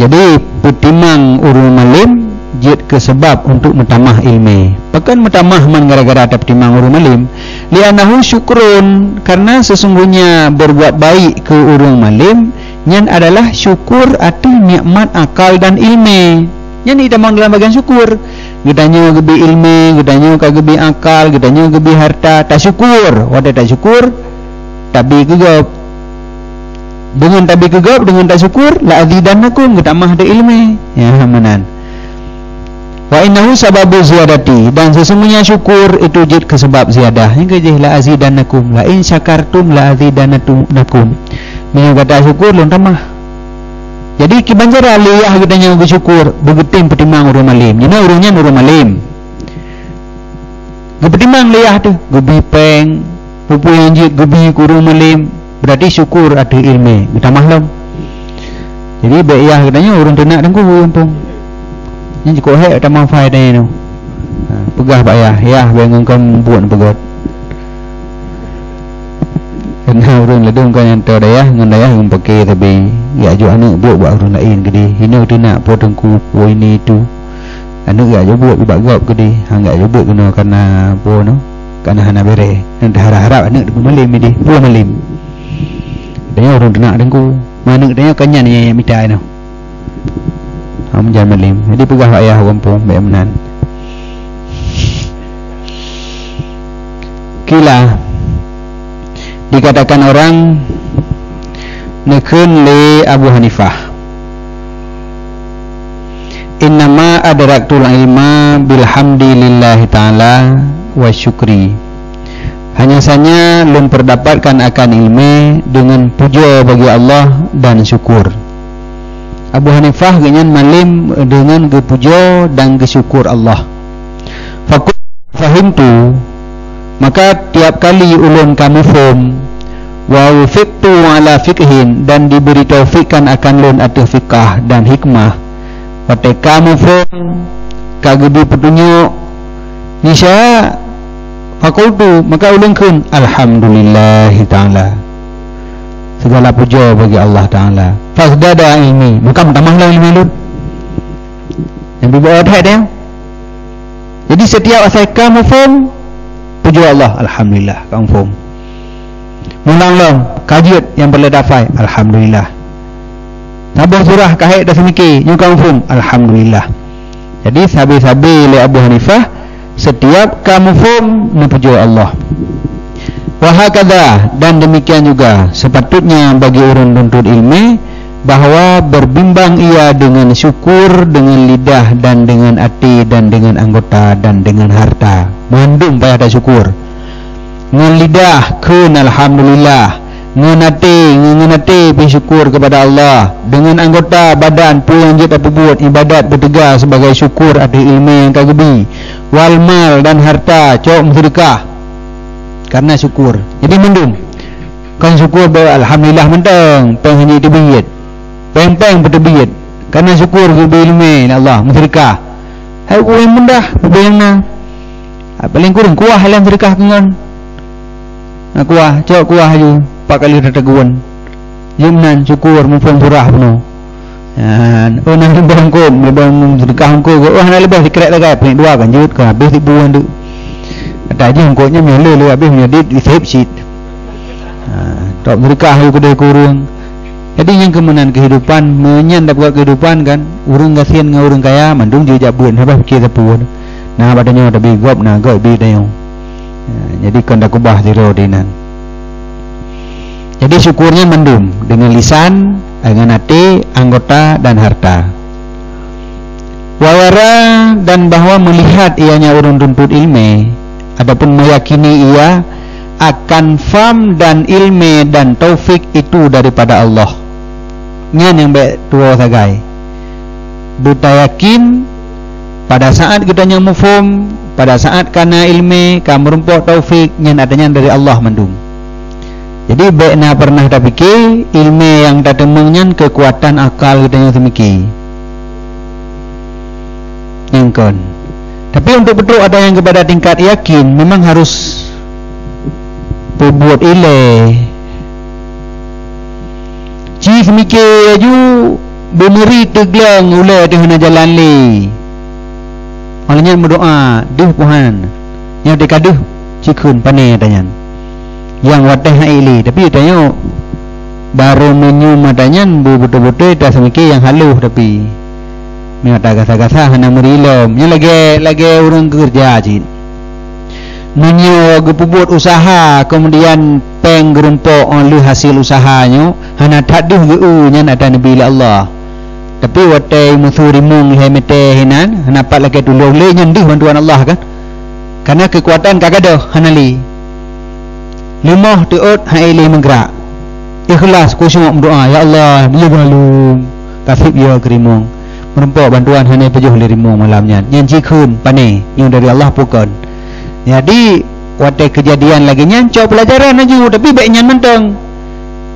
A: Jadi putimang urul malim jid ke sebab untuk mentamah ilmu pakan mentamah man gara-gara ada putimang urul malim lianahu syukrun karena sesungguhnya berbuat baik ke urul malim nyan adalah syukur atas nikmat akal dan ilmu. Nyan kita mau dalam bagian syukur. Gedanya gebi ilmu, gedanya gebi akal, gedanya gebi harta. Tak syukur. Wadah tak syukur, tabi gegap. Dengan tabi gegap, dengan tak syukur, la azidannakum getamah ada ilmu. Ya hamanan. Wa innahu sababu ziyadati dan sesungguhnya syukur itu jid ke sebab ziyadah. Yang kejih la azidannakum, la in syakartum la azidannakum. Minyak kata syukur lon tamah. Jadi kibanjara liyah gedanya bersyukur begetim petimang urang malim. Nyana urangnya urang malim. Gepetimang liyah tu, gebi peng, pupu yang jid gebi urang malim. Berarti syukur ada ilmu, tamah lom. Jadi bayah gedanya urang tenak dengku kampung. Nya cukup hek tamah faedah tu. Pegah bayah, ya bengang kam buat pegat. Kena urang ledung kan yang tahu dayah dengan dayah yang pakai tapi ya jo anak buat urang lain gede hina tu nak potong ku ini tu anak ya jo buat bagap gede hangga jo buat kena karena apa no karena hana bere dan harap anak deku malim ni pula malim dayah urang nak dengku mana dayah kanyan ni yang mitai no am jangan malim jadi pegah ayah kampung baik menan kila dikatakan orang nekun li Abu Hanifah innama adraktul ilma bilhamdillahi ta'ala wa syukri hanya saja belum mendapatkan akan ilmu dengan puja bagi Allah dan syukur. Abu Hanifah genyan malim dengan kepuja dan kesyukur Allah. Fahimtu maka tiap kali ulun kamu faham wa wufiqtu ala fiqhin dan diberi taufikkan akan lun atas fiqah dan hikmah pada kamu faham kagedi petunjuk nisya fakultu maka ulun kun alhamdulillahi ta'ala segala puja bagi Allah Ta'ala fasdada ilmi maka tambahlah ilmu lun yang dibawa dia. Jadi setiap saya kamu faham puja Allah, alhamdulillah, kamu faham. Mulang-long, kajian yang berledafai, alhamdulillah. Nabah surah kahit dah semiki, yang kamu faham, alhamdulillah. Jadi sabi-sabi oleh Abu Hanifah, setiap kamu faham, puja Allah. Wahakadha, dan demikian juga sepatutnya bagi orang tuntut ilmu bahawa berbimbang ia dengan syukur, dengan lidah dan dengan hati dan dengan anggota dan dengan harta. Mengandung pada syukur. Dengan lidah kun alhamdulillah, dengan hati bersyukur kepada Allah, dengan anggota badan pun yang kita buat ibadat bertegar sebagai syukur ada ilmu yang kagebi. Wal mal dan harta cok sedekah karena syukur. Jadi mendung. Kan syukur bahawa alhamdulillah mentang penghini dibiyat. Peng-peng bertebiyat karena syukur kepada ilmu Allah sedekah. Hai kuih mudah bayangna. Paling kurang kuah halan sedekah kengan. Kuah, cok kuah aja 4 kali terteguan. Jemnan syukur mufum surah penuh. Oh nak lebih ko, lebih sedekah ko. Oh nak lebih dikerek lagi pening 2 kan jut ke habis ribuan tu. Kata aja ko nya mele le habis nya di save sheet. Tok sedekah aku kedai kurang. Jadi yang kemenangan kehidupan menyan dapat kehidupan kan urang kasihan dengan urang kaya mandung je jabun habis fikir sepun nah badannya tapi gop nah goi bi dayo jadi kan dak kubah zero dinan jadi syukurnya mendung dengan lisan dengan hati anggota dan harta wawara dan bahwa melihat ianya urang tuntut ilmu adapun meyakini ia akan faham dan ilmu dan taufik itu daripada Allah. Ngan yang baik tua sagai. Buta yakin pada saat kita mufhum, pada saat kana ilmu, kamu rumput taufik ngan adanya dari Allah mandum. Jadi baik na pernah tak fikir ilmu yang tak temengnya kekuatan akal kita yang semiki. Ingkon. Tapi untuk betul ada yang kepada tingkat yakin memang harus berbuat ileh. Ci semiki aju bemeri teglang ulai di hana jalan li. Malahnya berdoa, duh Tuhan. Yang dikaduh cikun pane tanya. Yang wateh haili tapi tanya baru menyu matanya betul-betul dah semiki yang haluh tapi mata gasa-gasa hana merilom nya lagi orang kerja cin menyu gepubut usaha kemudian peng gerumpok oleh hasil usahanya hana taduh geu nya ada nabi Allah tapi wateh musurimung hemete hinan hana pat lagi tolong le nyendih bantuan Allah kan karena kekuatan kagado hanali limah tuut haili menggerak ikhlas khusyuk berdoa ya Allah dia balung kasih dia kerimung merempok bantuan hanya pejuh lirimung malamnya yang cikun pane yang dari Allah pukon jadi waktu kejadian lagi nyancau pelajaran aja tapi baiknya mentang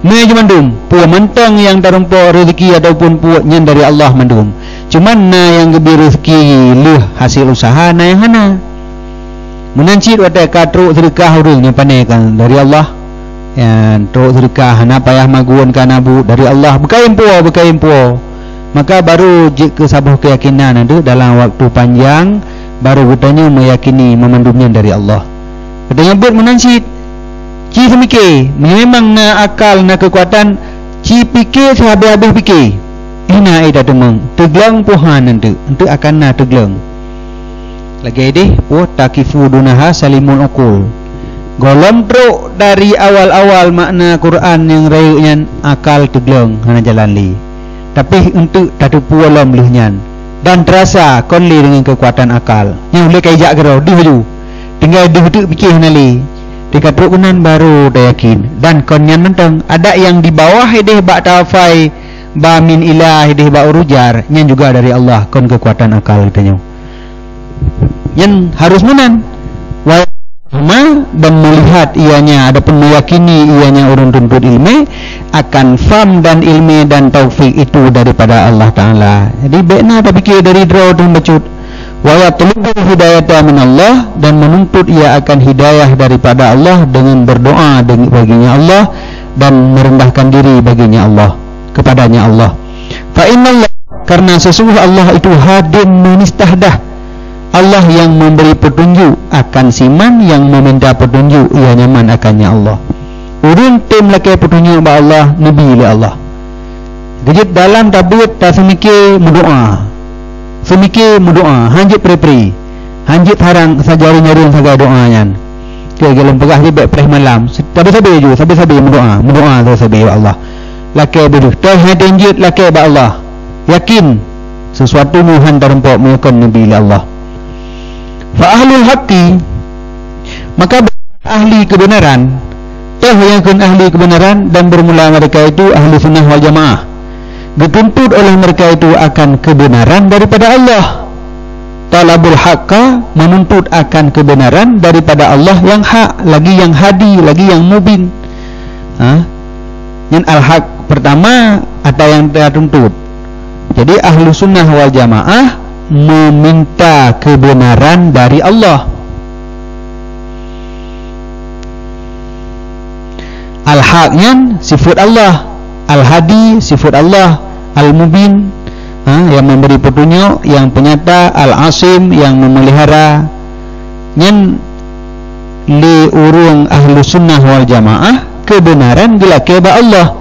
A: me mandum puak mentang yang terempok rezeki ataupun puaknya dari Allah mandum cuman na yang gebi rezeki luh hasil usaha na yang hana menancit watak katruk sedekah urungnya panekan dari Allah yang truk sedekah hana payah maguan kanabu dari Allah bekaim puo maka baru ke sabuh keyakinan itu dalam waktu panjang baru katanya meyakini memandumnya dari Allah katanya buat menancit ci semike memang na akal na kekuatan ci fikir sehabis-habis fikir ina ida demeng teglang Tuhan nanti akan na teglang lagi deh takifu dunaha salimul uqul golom truk dari awal-awal makna Quran yang rayunya akal teglong hana jalan li tapi untuk tatu pualam lehnya dan terasa konli dengan kekuatan akal yang boleh kaijak gerau di baju tinggal duduk fikir nali dekat truk kunan baru dah yakin dan konyan mentang ada yang di bawah deh bak tafai ba min ilah deh bak urujar yang juga dari Allah kon kekuatan akal katanya yang harus menan dan melihat ianya adapun meyakini ianya orang tuntut ilmu akan faham dan ilmu dan taufik itu daripada Allah Ta'ala jadi baiknya tak fikir dari draw dan bacut wa yatlubu hidayata min Allah dan menuntut ia akan hidayah daripada Allah dengan berdoa baginya Allah dan merendahkan diri baginya Allah kepadanya Allah fa innallah karena sesungguhnya Allah itu hadin munistahdah Allah yang memberi petunjuk akan siman yang meminta petunjuk ia nyaman akannya Allah urun tim laki petunjuk ba Allah nabi oleh Allah jadi dalam tabut tak semikir berdoa hanjit prepri hanjit harang sajari nyarun saga doanya ke dalam pegah di baik preh malam sabi-sabi ju sabi-sabi berdoa sabi ya Allah laki beruh teh hanjit laki ba Allah yakin sesuatu muhan terempok melakukan nabi oleh Allah fa ahlul haqqi maka ahli kebenaran yang kan ahli kebenaran dan bermula mereka itu ahli sunnah wal jamaah dituntut oleh mereka itu akan kebenaran daripada Allah talabul haqqa menuntut akan kebenaran daripada Allah yang hak lagi yang hadi lagi yang mubin yang al-haq pertama ada yang dituntut jadi ahli sunnah wal jamaah meminta kebenaran dari Allah al-haqnya sifat Allah al-hadi sifat Allah al-mubin yang memberi petunjuk yang penyata al-asim yang memelihara nyen li urung ahlu sunnah wal jamaah kebenaran gelake ba Allah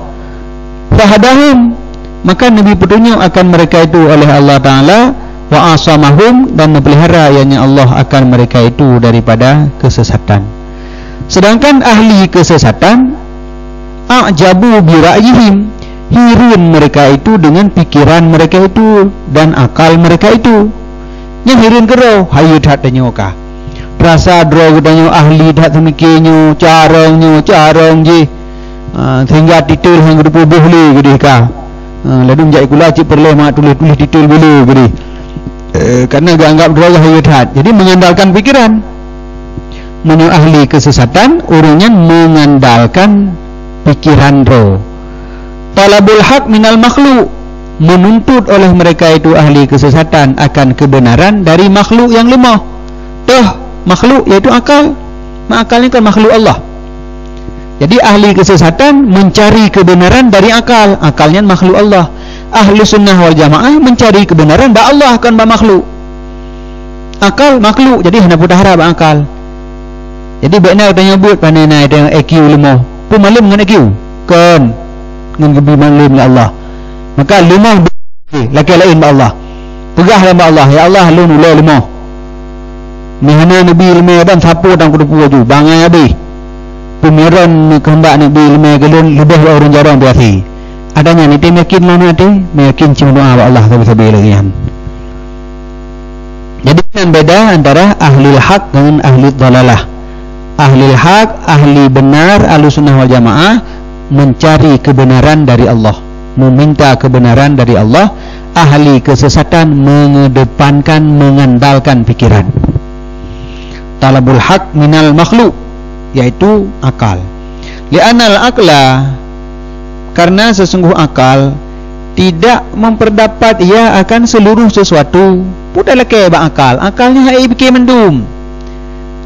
A: fahadahum maka nabi petunjuk akan mereka itu oleh Allah Ta'ala wa asamahum dan memelihara ianya Allah akan mereka itu daripada kesesatan sedangkan ahli kesesatan a'jabu bi ra'yihim hirun mereka itu dengan pikiran mereka itu dan akal mereka itu yang hirun kerau hayu tak tenyoka Perasa draw katanya ahli dah temikirnya carong je. Sehingga titul hang rupa boleh gede ka. Lalu menjadi kula cik perlu mak tulis titul dulu gede. Karena anggap draw hayat hat. Jadi mengandalkan pikiran. Menurut ahli kesesatan, orangnya mengandalkan pikiran draw. Talabul haq minal makhluk, menuntut oleh mereka itu ahli kesesatan akan kebenaran dari makhluk yang lemah. Makhluk yaitu akal. Akal ini kan makhluk Allah. Jadi ahli kesesatan mencari kebenaran dari akal. Akalnya makhluk Allah. Ahli sunnah wal jamaah mencari kebenaran ba Allah kan ba makhluk. Akal makhluk. Jadi hendak putar harap akal. Jadi baiknya kita nyebut panenai dengan EQ lemah. Pun malam dengan EQ kan dengan gebi malam ya Allah. Maka lemah laki lain ba Allah. Pegahlah ba Allah. Ya Allah lu nulai lemah. Mihana Nabi lemah dan sapu dan kudu puju bangai habis. Pemiran kehendak Nabi lemah galon lebih orang jarang biasa. Adanya ni tim yakin mana tu? Meyakin cuma doa Allah sabi-sabi lagi kan. Jadi kan beda antara ahli hak dengan ahli dalalah. Ahli hak, ahli benar, ahli sunnah wal jamaah mencari kebenaran dari Allah, meminta kebenaran dari Allah. Ahli kesesatan mengedepankan, mengandalkan pikiran. Talabul haq minal makhluk, yaitu akal. Li'anal akla, karena sesungguh akal tidak memperdapat ia akan seluruh sesuatu. Pudahlah ke akal. Akalnya hai bikin mendum.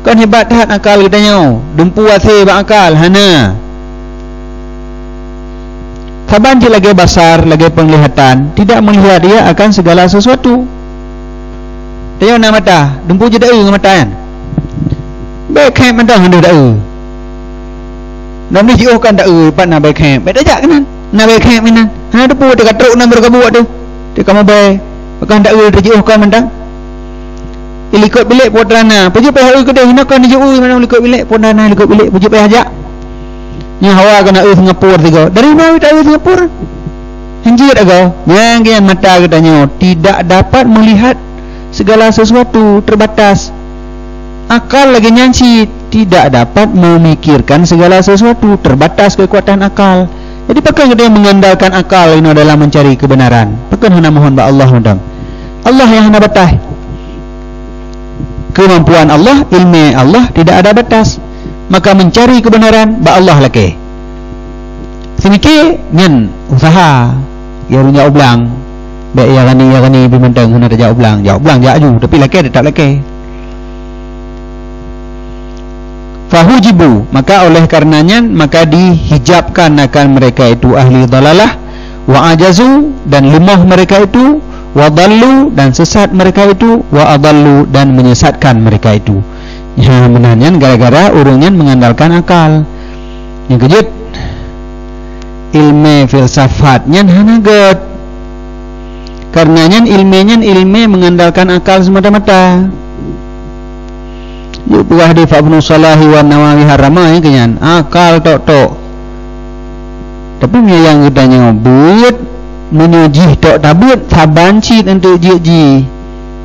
A: Kan hebat hat akal katanya. Dumpu ase ba akal hana. Saban je lagi basar, lagi penglihatan, tidak melihat dia akan segala sesuatu. Dia nak mata, dumpu je dak dengan mata kan. Baik khem mata hendak dak. Nam ni jiuhkan dak pat nak baik khem. Baik dak kan? Nak baik khem minan. Ha dumpu dekat truk nak berkabu tu. Dia kamu baik. Bukan dak jiuhkan mentang. Likut bilik podrana. Puju payah kedai hinakan je mana likut bilik podrana likut bilik puju payah ajak. Nya hawa kena Singapura tiga. Dari mana kita Singapura? Hanjir agak. Yang kian mata katanya tidak dapat melihat segala sesuatu, terbatas. Akal lagi nyanci tidak dapat memikirkan segala sesuatu, terbatas kekuatan akal. Jadi pakai kita mengandalkan akal ini adalah mencari kebenaran. Pakai hana mohon ba Allah undang. Allah yang hana batas. Kemampuan Allah, ilmu Allah tidak ada batas. Maka mencari kebenaran ba Allah lagi. Semiki nyen usaha ya runya oblang. Baik ya gani bimantang hana jawab oblang ja aju tapi lagi tak lagi. Fahujibu, maka oleh karenanya maka dihijabkan akan mereka itu ahli dalalah, wa ajazu dan lemah mereka itu, wa dallu dan sesat mereka itu, wa adallu dan menyesatkan mereka itu. Ya menanyan gara-gara urungnya mengandalkan akal. Yang kejut ilmu filsafatnya hanaget. Karenanya ilmu mengandalkan akal semata-mata. Yuk buah di Ibnu Salahi wa Nawawi Haramah kenyan akal tok. Tapi yang katanya buat menyujih tok tabut sabancit untuk ji.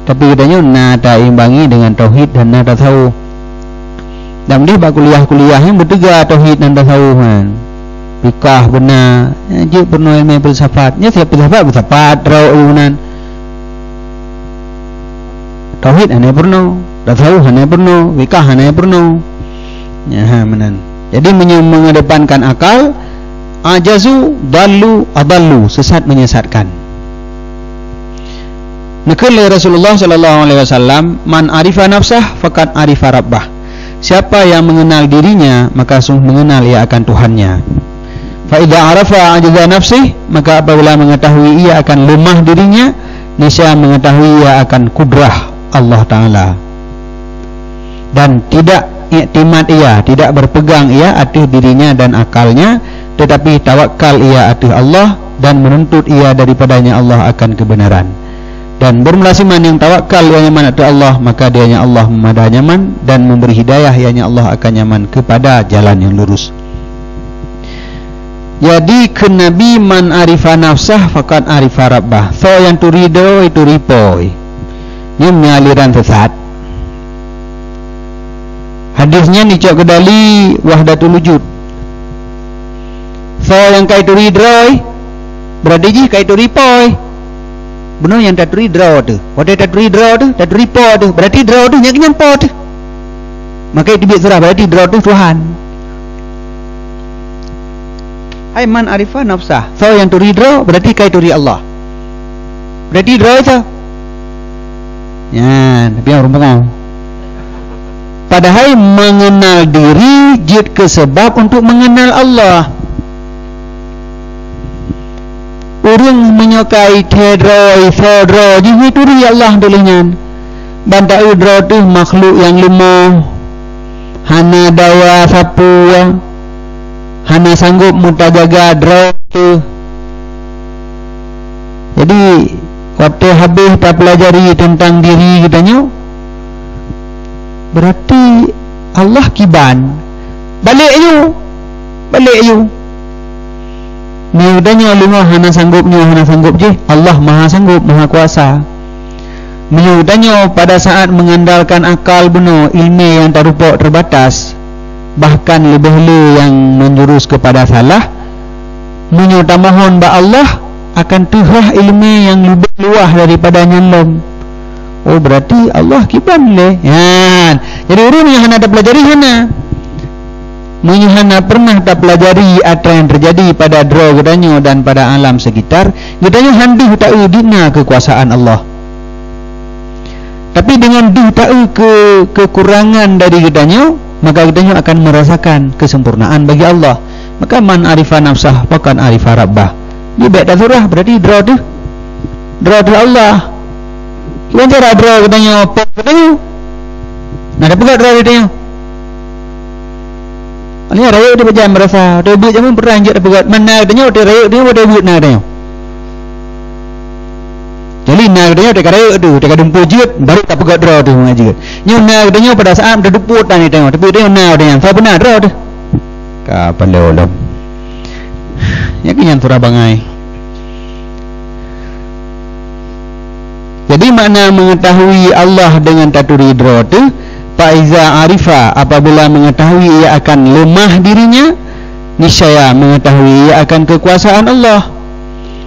A: Tapi katanya nada imbangi dengan tauhid dan nada tahu. Dan dia bak kuliah yang bertiga tauhid dan tahu kan. Fikah benar, ji pernah ilmu filsafatnya siapa filsafat rawunan. Tauhid ane pernah tahu hanya pernah, fikah hanya pernah. Ya menan. Jadi mengedepankan akal, ajazu, dallu, adallu, sesat menyesatkan. Nakal Rasulullah sallallahu alaihi wasallam, man arifa nafsah faqad arifa rabbah. Siapa yang mengenal dirinya, maka sungguh mengenal ia akan Tuhannya. Fa idza arafa ajza nafsih, maka apabila mengetahui ia akan lemah dirinya, niscaya mengetahui ia akan kudrah Allah Ta'ala. Dan tidak iktimad ia, tidak berpegang ia atas dirinya dan akalnya, tetapi tawakal ia atas Allah dan menuntut ia daripadanya Allah akan kebenaran. Dan bermelasiman yang tawakal ia nyaman atas Allah, maka dianya Allah memada nyaman dan memberi hidayah ianya Allah akan nyaman kepada jalan yang lurus. Jadi ke Nabi man arifa nafsah faqad arifa rabbah. So yang turido itu ripoi. Ini aliran sesat. Hadisnya ni cok kedali wahdatul wujud. So yang kaitu ridroi berarti ji kaitu ripoi. Benar yang tak ridro tu. Waktu tak ridro tu, tak ripo tu. Berarti ridro tu yang nyampo tu. Maka itu biar surah berarti ridro tu Tuhan. Hai man arifah nafsah. So yang tu ridro berarti kaitu ri Allah. Berarti ridro tu. Ya, tapi orang pengau. Padahal mengenal diri jid ke sebab untuk mengenal Allah. Orang menyukai tedroi, sodro, jadi itu ri Allah tulisan. Bantai udro tu makhluk yang lemah, hana dawa sapu, hana sanggup muta jaga dro tu. Jadi waktu habis tak pelajari tentang diri kitanya, berarti Allah kiban balik you ni udahnya lima hana sanggup je. Allah maha sanggup, maha kuasa. Menyudahnya pada saat mengandalkan akal benar, ilmu yang terupok terbatas, bahkan lebih yang menjurus kepada salah, menyudah mohon ba Allah akan tuah ilmu yang lebih luas daripada nyalom. Oh berarti Allah kiban le. Ya. Jadi orang yang hana ada pelajari hana. Menyuhana pernah tak pelajari apa yang terjadi pada dro gedanyo dan pada alam sekitar, gedanyo handih tak dina kekuasaan Allah. Tapi dengan tahu kekurangan dari gedanyo, maka gedanyo akan merasakan kesempurnaan bagi Allah. Maka man arifah nafsah pakan arifah rabbah. Dia baik dah surah berarti dro tu Allah. Kian cara dro gedanyo apa gedanyo? Nak ada pegat dro gedanyo. Ini raya dia berjam merasa dia buat jaman perang je dapat mana adanya dia raya dia ada buat nak adanya. Jadi nak adanya dia raya tu dia kadung pujut baru tak pegat draw tu mengaji. Nyu nak adanya pada saat dia duput tani tengok tapi dia nak adanya saya benar draw tu. Ka palolom. Ya kinyan surah bangai. Jadi makna mengetahui Allah dengan taturi draw tu Faiza arifa, apabila mengetahui ia akan lemah dirinya, niscaya mengetahui ia akan kekuasaan Allah.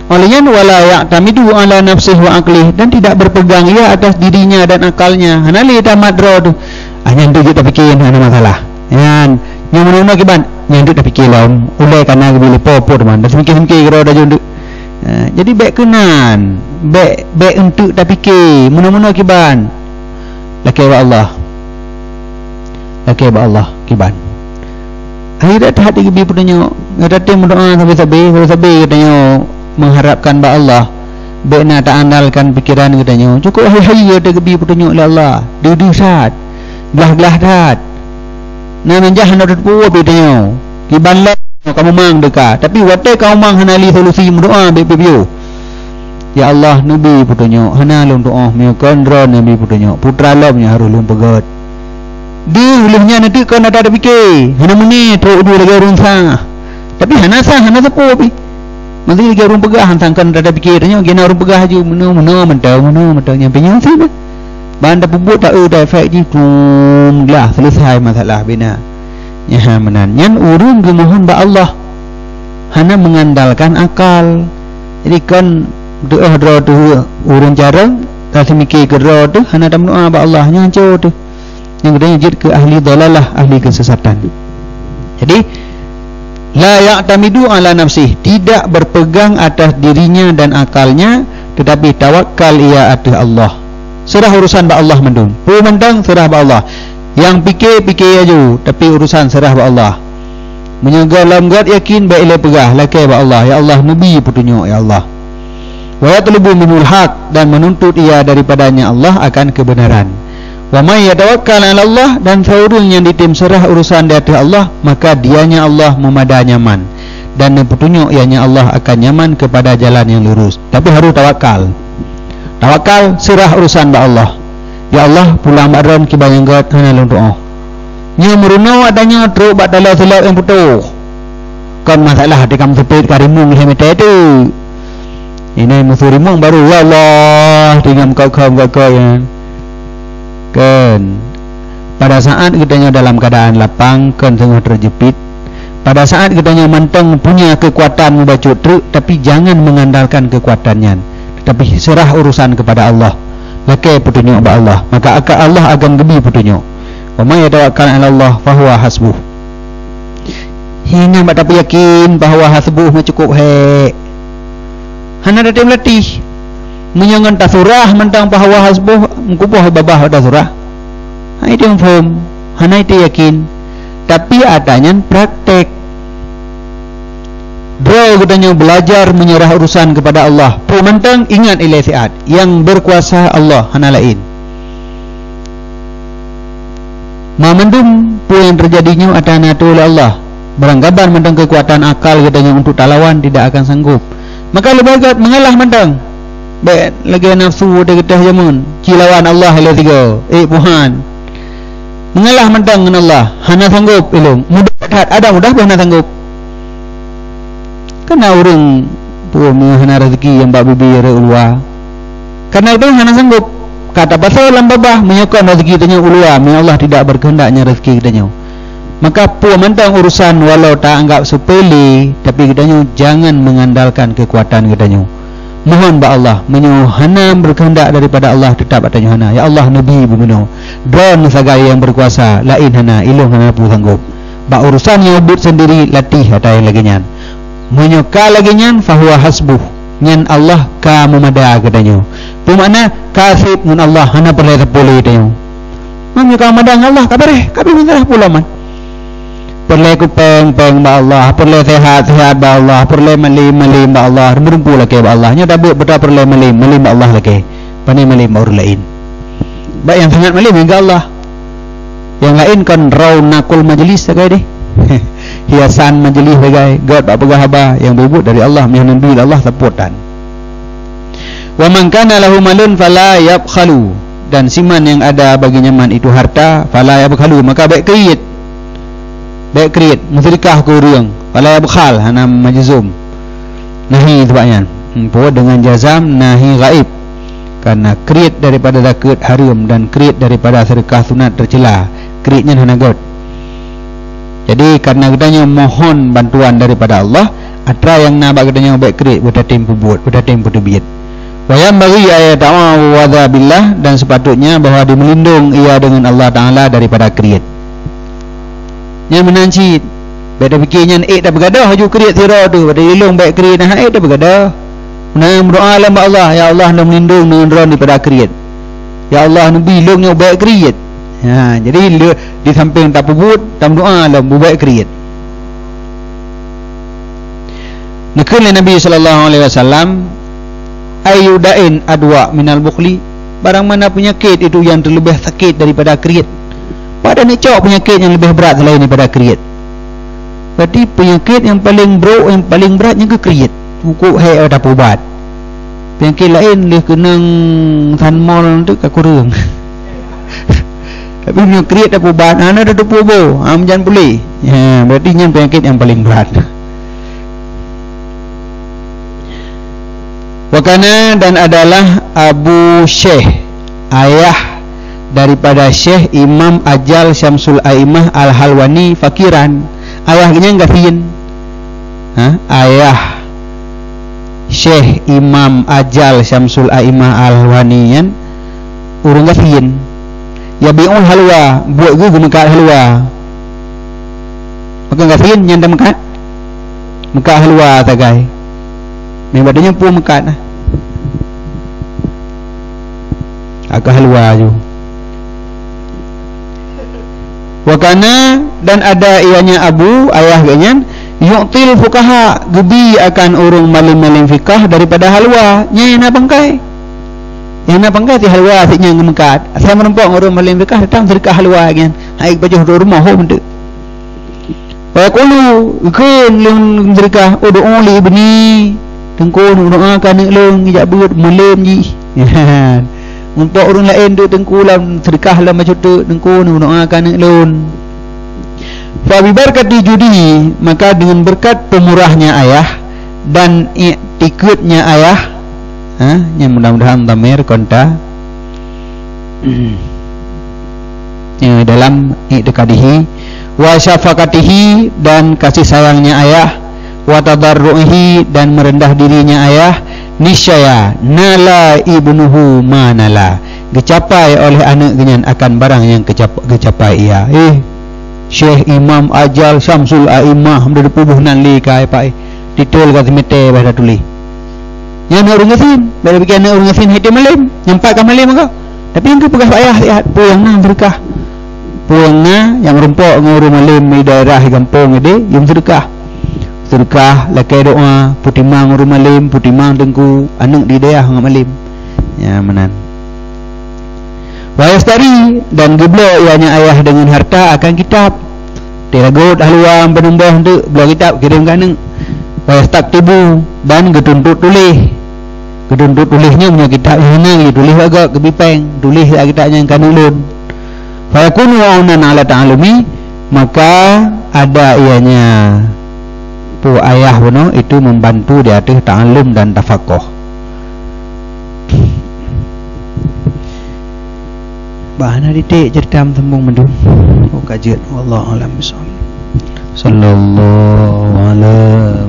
A: Olehnya wala ya'tamidu ala nafsihi wa aqlihi, dan tidak berpegang ia atas dirinya dan akalnya. Hanali tamat dro tu. Hanya tu kita fikir ada masalah. Yang mana kiban? Yang tu tak fikir lah. Ulai kana boleh popo teman. Dah fikir-fikir kira dah junduk. Jadi baik kenan. Baik untuk tak fikir. Mana-mana kiban. Laki Allah. Laki Allah kiban. Akhirat hati kibi putanya. Ngadatin berdoa sampai katanya mengharapkan ba Allah. Baik nak tak andalkan pikiran katanya. Cukup hari-hari ada kibi putanya oleh Allah. Duduk saat. Belah-belah tat. Nak menjah nak terpuas katanya. Kiban lah kamu mang dekat. Tapi waktu kamu mang hanali solusi berdoa baik-baik. Ya Allah Nabi putanya. Hana lung doa miukan dron Nabi putanya. Putra lamnya harus lung pegat. Dia ulahnya nanti kau nak ada fikir hana muni teruk dua lagi orang sah. Tapi hana sah hana sepuh pi. Nanti lagi orang pegah hantangkan ada fikir tanya gena orang pegah aja mentau nyampe nyampe dah. Banda pubut tak ada efek je lah selesai masalah bina. Ya menanyan urun gemohon ba Allah. Hana mengandalkan akal. Jadi kan doa tu urun jarang tak mikir ke doa tu hana tak doa ba Allah nya hancur tu. Yang kedua jid ke ahli dalalah, ahli kesesatan. Jadi la ya'tamidu ala nafsih, tidak berpegang atas dirinya dan akalnya, tetapi tawakal ia atas Allah. Serah urusan ba Allah mendung. Pemandang serah ba Allah. Yang fikir aja, tapi urusan serah ba Allah. Menyegar lam gad yakin ba ilai pegah lakai ba Allah. Ya Allah nabi putunyo ya Allah. Wa yatlubu minul haq, dan menuntut ia daripadanya Allah akan kebenaran. Wa may yatawakkal 'ala Allah, dan seorang yang ditim serah urusan di atas Allah, maka dianya Allah memada nyaman, dan petunjuk ianya Allah akan nyaman kepada jalan yang lurus. Tapi harus tawakal. Tawakal serah urusan ba Allah. Ya Allah pulang baron ki bayang gat hana lung doa. Nya meruno adanya teruk ba dalam selak yang putuh. Kan masalah di kam sepit karimung le mete tu. Ini musurimung baru ya Allah tinggal kau ya. Kan pada saat kitanya dalam keadaan lapang kan tengah terjepit, pada saat kitanya manteng punya kekuatan membaca truk, tapi jangan mengandalkan kekuatannya, tetapi serah urusan kepada Allah. Lakai petunjuk kepada Allah, maka Allah akan gebi petunjuk. Wa may yatawakkal 'ala Allah fa huwa hasbuh. Hina tak yakin bahawa hasbuh cukup he. Hana ada melatih. Menyangan tak surah mentang bahawa hasbuh mengkubuh babah ada surah. Ha itu yang faham. Hana itu yakin. Tapi adanya praktek. Bro katanya belajar menyerah urusan kepada Allah. Pu mentang ingat ilai siat yang berkuasa Allah hana lain. Mamandum pu yang terjadinya atana tu oleh Allah. Beranggapan mentang kekuatan akal katanya untuk talawan tidak akan sanggup. Maka lebih baik mengalah mentang. Baik lagi nafsu dia kata jamun. Cilawan Allah ila tiga. Tuhan. Mengalah mentang dengan Allah. Hana sanggup ilung. Mudah ada mudah pun hana sanggup. Kena orang pun hana rezeki yang bab bibi ulua. Karena itu hana sanggup. Kata pasal dalam babah menyokong rezeki tanya ulua. Allah tidak berkehendaknya rezeki katanya. Maka pu mentang urusan walau tak anggap sepele, tapi katanya jangan mengandalkan kekuatan katanya. Mohon ba Allah menyuhana berkehendak daripada Allah tetap katanya hana. Ya Allah nabi bumino. Don sagaya yang berkuasa lain hana ilung hana pu sanggup. Ba urusan yang ubud sendiri latih atai lagi nyan. Menyoka lagi nyan fahuwa hasbuh. Nyan Allah ka memada katanya. Pu makna kasih mun Allah hana perlu sepole katanya. Menyoka madang Allah kabareh, kabi mencerah pula man. Perle ku peng ba Allah, perle sehat ba Allah, perle malim ba Allah, berumpu lagi ba Allah. Nya dabut betul perle malim ba Allah lagi. Pani malim orang lain. Ba yang sangat malim hingga Allah. Yang lain kan raunakul majlis sagai deh. Hiasan majlis sagai, god ba pegahaba yang berbut dari Allah, yang nabi Allah supportan. Wa man kana lahu malun fala yabkhalu, dan siman yang ada baginya man itu harta, fala yabkhalu, maka baik kriit. Baik kriit musyrikah ke orang wala yabkhal hana majzum nahi sebabnya puas dengan jazam nahi ghaib karena kriit daripada zakat haram dan kriit daripada sedekah sunat tercela, kriitnya hana god. Jadi karena katanya mohon bantuan daripada Allah, atra yang nabak katanya baik kriit bertatim pubut bertatim putubiat wayam bagi ayat ta'awwa wa billah, dan sepatutnya bahawa dimelindung ia dengan Allah Ta'ala daripada kriit. Yang menancit beda fikirnya tak bergadah haju kriat tira tu pada ilung baik kriat nah tak bergadah. Menang berdoa dalam Allah, ya Allah nak melindung dengan ron daripada kriat. Ya Allah nak bilungnya baik kriat. Ha, jadi di samping tak pubut tam doa dalam baik kriat. Nakal Nabi sallallahu alaihi wasallam ayyudain adwa minal bukhli, barang mana penyakit itu yang terlebih sakit daripada kriat. Pada ni cok penyakit yang lebih berat selain daripada kriat. Berarti penyakit yang paling beratnya ke kriat. Pukul hai ada ubat. Penyakit lain dia kenang sanmol tu ke kurang. Tapi ni kriat ada ubat, ana ada tubuh. Jangan boleh. Ya, berarti yang penyakit yang paling berat. Wakana, dan adalah Abu Syekh, ayah daripada Syekh Imam Ajal Syamsul Aimah Al-Halwani fakiran. Ayahnya gafin. Ayah Syekh Imam Ajal Syamsul Aimah Al-Halwani yan urang gafin. Ya bi'ul halwa, buat gue mekat halwa. Maka gafin nyanda mekat. Mekat halwa tagai. Membadanya pun mekat nah. Agak halwa je. Wakana, dan ada ianya Abu, ayah ganyan, yu'til fukaha, gebi akan urung malim-malim fikah daripada halwa. Nya nak bangkai. Yang nak bangkai si halwa siknya ngemekat. Saya merempok urung malim fikah datang sedekah halwa ganyan. Hai baju rumah ho benda. Wa yaqulu kun lun sedekah ud'u li ibni. Tengkun doakan nek long ijak beut malim ji. Untuk orang lain duk tengkulam sedekah lah macam tu tengku doakan nek lon. Fa bi barakati judi, maka dengan berkat pemurahnya ayah dan iktikadnya ayah, yang mudah-mudahan tamir konta. dalam i'tiqadihi, wa syafaqatihi dan kasih sayangnya ayah, wa tadarruhi dan merendah dirinya ayah, niscaya nala ibnuhu manala, kecapai oleh anak genyan akan barang yang kecapai ia. Syekh Imam Ajal Syamsul Aimah menurut pubuh nan li kai pai titul kat mete pada tulis yang nak urung ngasin bila bikin nak urung ngasin hiti malim nyampak ka malim kau tapi yang ke pegah ayah lihat puang nang sedekah puang na yang rumpok ngurung malim di daerah kampung ide yang sedekah lakai doa putimang urung malim putimang tengku anak di daerah ngam malim ya menan. Wayastari dan geblok ianya ayah dengan harta akan kitab tiragut haluam penumbah untuk blok kitab kirim kaneng. Wayastak tibu dan getuntut tulihnya punya kitab yang mana tulis agak kebipeng tulis kitabnya yang kaneng lun fayakunu aunan ala ta'alumi, maka ada ianya pu ayah puno itu membantu di atas ta'alum dan tafakoh. Bahana didik cerita tembung mendung. Oh kajian wallahu a'lam bishawab. Sallallahu alaihi